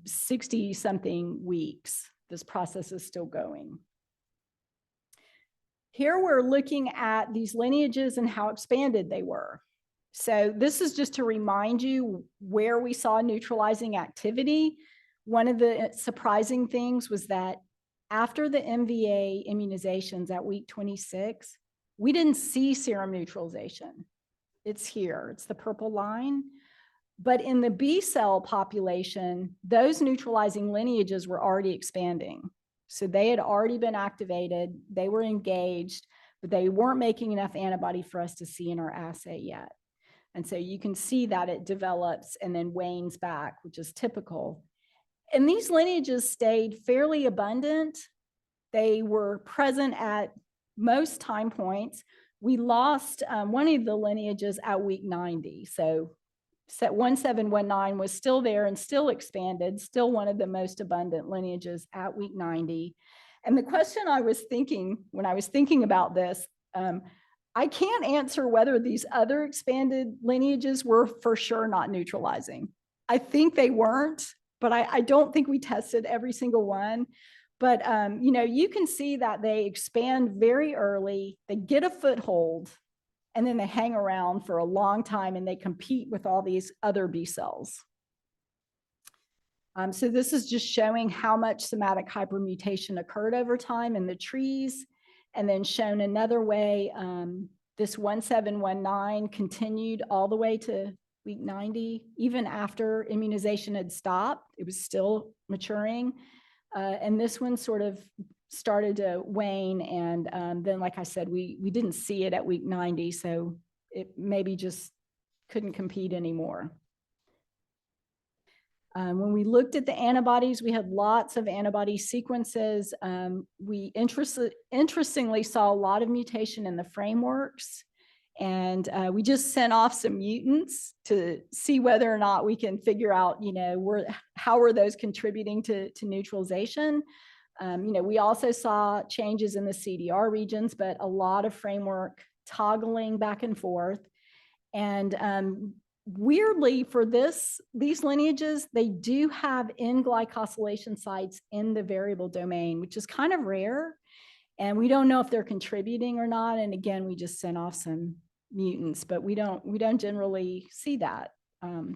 60 something weeks, this process is still going. Here we're looking at these lineages and how expanded they were. So this is just to remind you where we saw neutralizing activity. One of the surprising things was that after the MVA immunizations at week 26, we didn't see serum neutralization. It's here, it's the purple line. But in the B cell population, those neutralizing lineages were already expanding. So they had already been activated, they were engaged, but they weren't making enough antibody for us to see in our assay yet. And so you can see that it develops and then wanes back, which is typical. And these lineages stayed fairly abundant. They were present at most time points. We lost one of the lineages at week 90. So 1719 was still there and still expanded, still one of the most abundant lineages at week 90. And the question I was thinking when I was thinking about this, I can't answer whether these other expanded lineages were for sure not neutralizing. I think they weren't, but I don't think we tested every single one. But you know, you can see that they expand very early, they get a foothold, and then they hang around for a long time and they compete with all these other B cells. So this is just showing how much somatic hypermutation occurred over time in the trees. And then shown another way, this 1719 continued all the way to week 90, even after immunization had stopped, it was still maturing. And this one sort of started to wane. And then, like I said, we didn't see it at week 90, so it maybe just couldn't compete anymore. When we looked at the antibodies, we had lots of antibody sequences. We interestingly saw a lot of mutation in the frameworks. And we just sent off some mutants to see whether or not we can figure out, you know, how are those contributing to neutralization. You know, we also saw changes in the CDR regions, but a lot of framework toggling back and forth. And weirdly, for these lineages, they do have N-glycosylation sites in the variable domain, which is kind of rare. And we don't know if they're contributing or not. And again, we just sent off some mutants, but we don't generally see that.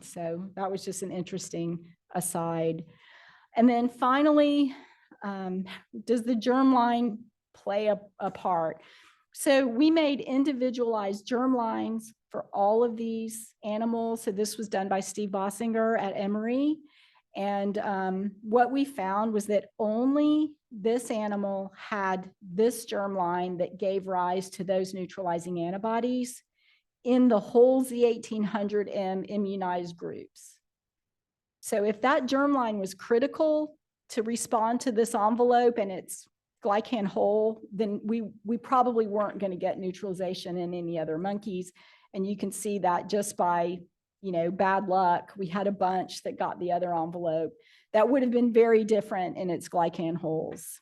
So that was just an interesting aside. And then finally, does the germline play a part? So we made individualized germlines for all of these animals. So this was done by Steve Bossinger at Emory. And what we found was that only this animal had this germline that gave rise to those neutralizing antibodies in the whole Z1800M immunized groups. So if that germline was critical to respond to this envelope and its glycan hole, then we probably weren't going to get neutralization in any other monkeys. And you can see that just by, you know, bad luck, we had a bunch that got the other envelope that would have been very different in its glycan holes.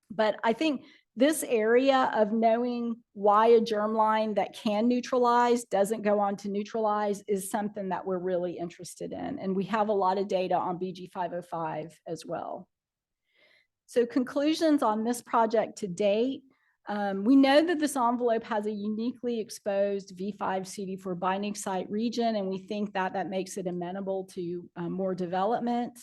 But I think this area of knowing why a germline that can neutralize doesn't go on to neutralize is something that we're really interested in. And we have a lot of data on BG505 as well. So conclusions on this project to date. We know that this envelope has a uniquely exposed V5 CD4 binding site region, and we think that that makes it amenable to more development.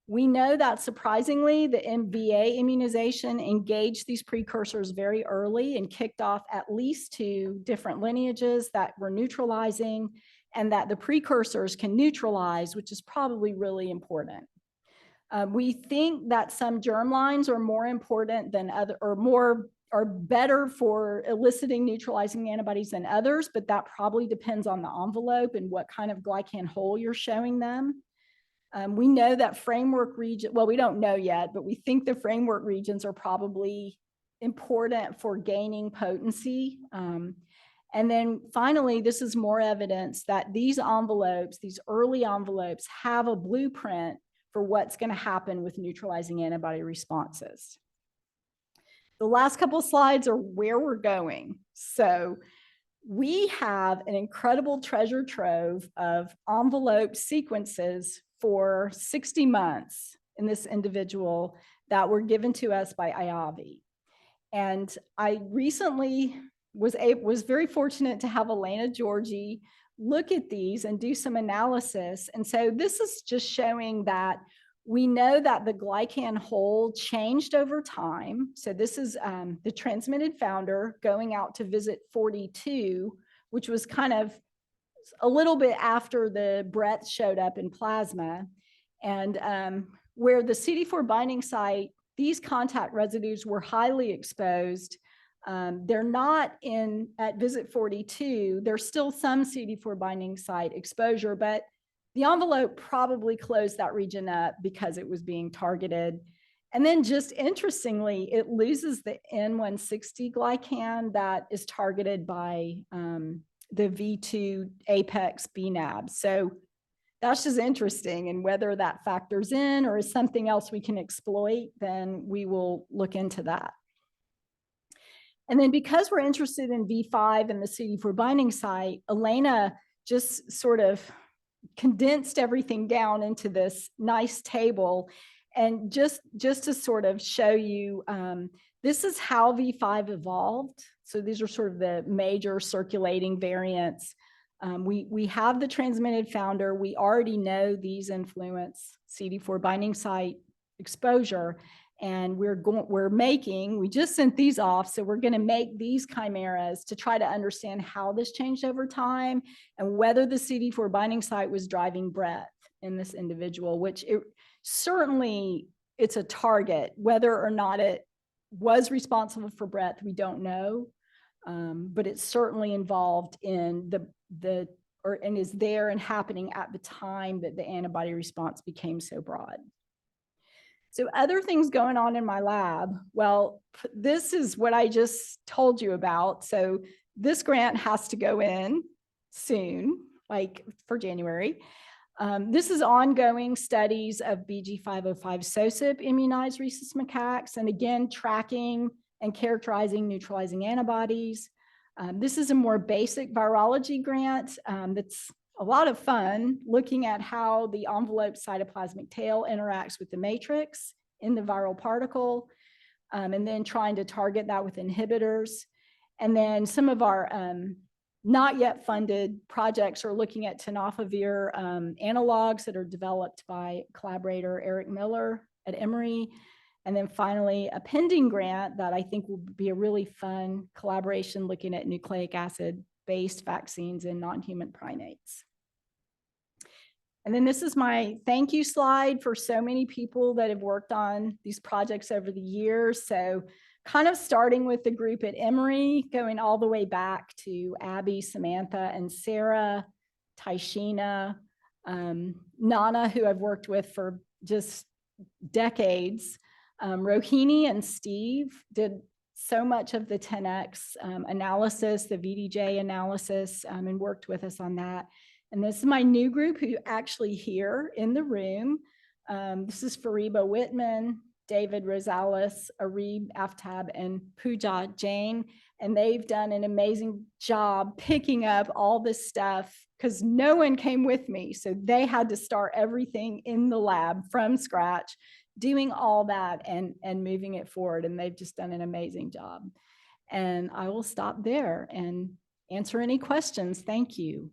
We know that surprisingly, the MVA immunization engaged these precursors very early and kicked off at least 2 different lineages that were neutralizing, and that the precursors can neutralize, which is probably really important. We think that some germlines are more important than are better for eliciting neutralizing antibodies than others, but that probably depends on the envelope and what kind of glycan hole you're showing them. We know that framework region, well, we don't know yet, but we think the framework regions are probably important for gaining potency. And then finally, this is more evidence that these envelopes, these early envelopes, have a blueprint for what's going to happen with neutralizing antibody responses. The last couple of slides are where we're going. So we have an incredible treasure trove of envelope sequences for 60 months in this individual that were given to us by IAVI. And I recently was very fortunate to have Elena Georgi look at these and do some analysis. And so this is just showing that We know that the glycan hole changed over time. So this is the transmitted founder going out to visit 42, which was kind of a little bit after the breadth showed up in plasma. And where the CD4 binding site, these contact residues were highly exposed. They're not in at visit 42. There's still some CD4 binding site exposure, but the envelope probably closed that region up because it was being targeted. And then just interestingly, it loses the N160 glycan that is targeted by the V2 apex BNAB. So that's just interesting. And whether that factors in or is something else we can exploit, then we will look into that. And then because we're interested in V5 and the CD4 binding site, Elena just sort of condensed everything down into this nice table. And just to sort of show you, this is how V5 evolved. So these are sort of the major circulating variants. We have the transmitted founder. We already know these influence CD4 binding site exposure. And we just sent these off. So we're going to make these chimeras to try to understand how this changed over time and whether the CD4 binding site was driving breadth in this individual, which certainly it's a target. Whether or not it was responsible for breadth, we don't know. But it's certainly involved in and is there and happening at the time that the antibody response became so broad. So other things going on in my lab, well, this is what I just told you about. So this grant has to go in soon, like for January. This is ongoing studies of BG505 SOSIP immunized rhesus macaques, and again, tracking and characterizing neutralizing antibodies. This is a more basic virology grant that's a lot of fun, looking at how the envelope cytoplasmic tail interacts with the matrix in the viral particle, and then trying to target that with inhibitors. And then some of our not yet funded projects are looking at tenofovir analogs that are developed by collaborator Eric Miller at Emory. And then finally, a pending grant that I think will be a really fun collaboration looking at nucleic acid-based vaccines in non-human primates. And then this is my thank you slide for so many people that have worked on these projects over the years. So kind of starting with the group at Emory, going all the way back to Abby, Samantha, and Sarah, Taishina, Nana, who I've worked with for just decades. Rohini and Steve did so much of the 10X analysis, the VDJ analysis, and worked with us on that. And this is my new group who actually here in the room. This is Fariba Whitman, David Rosales, Arib Aftab, and Pooja Jain. And they've done an amazing job picking up all this stuff because no one came with me. So they had to start everything in the lab from scratch, doing all that and moving it forward. And they've just done an amazing job. And I will stop there and answer any questions. Thank you.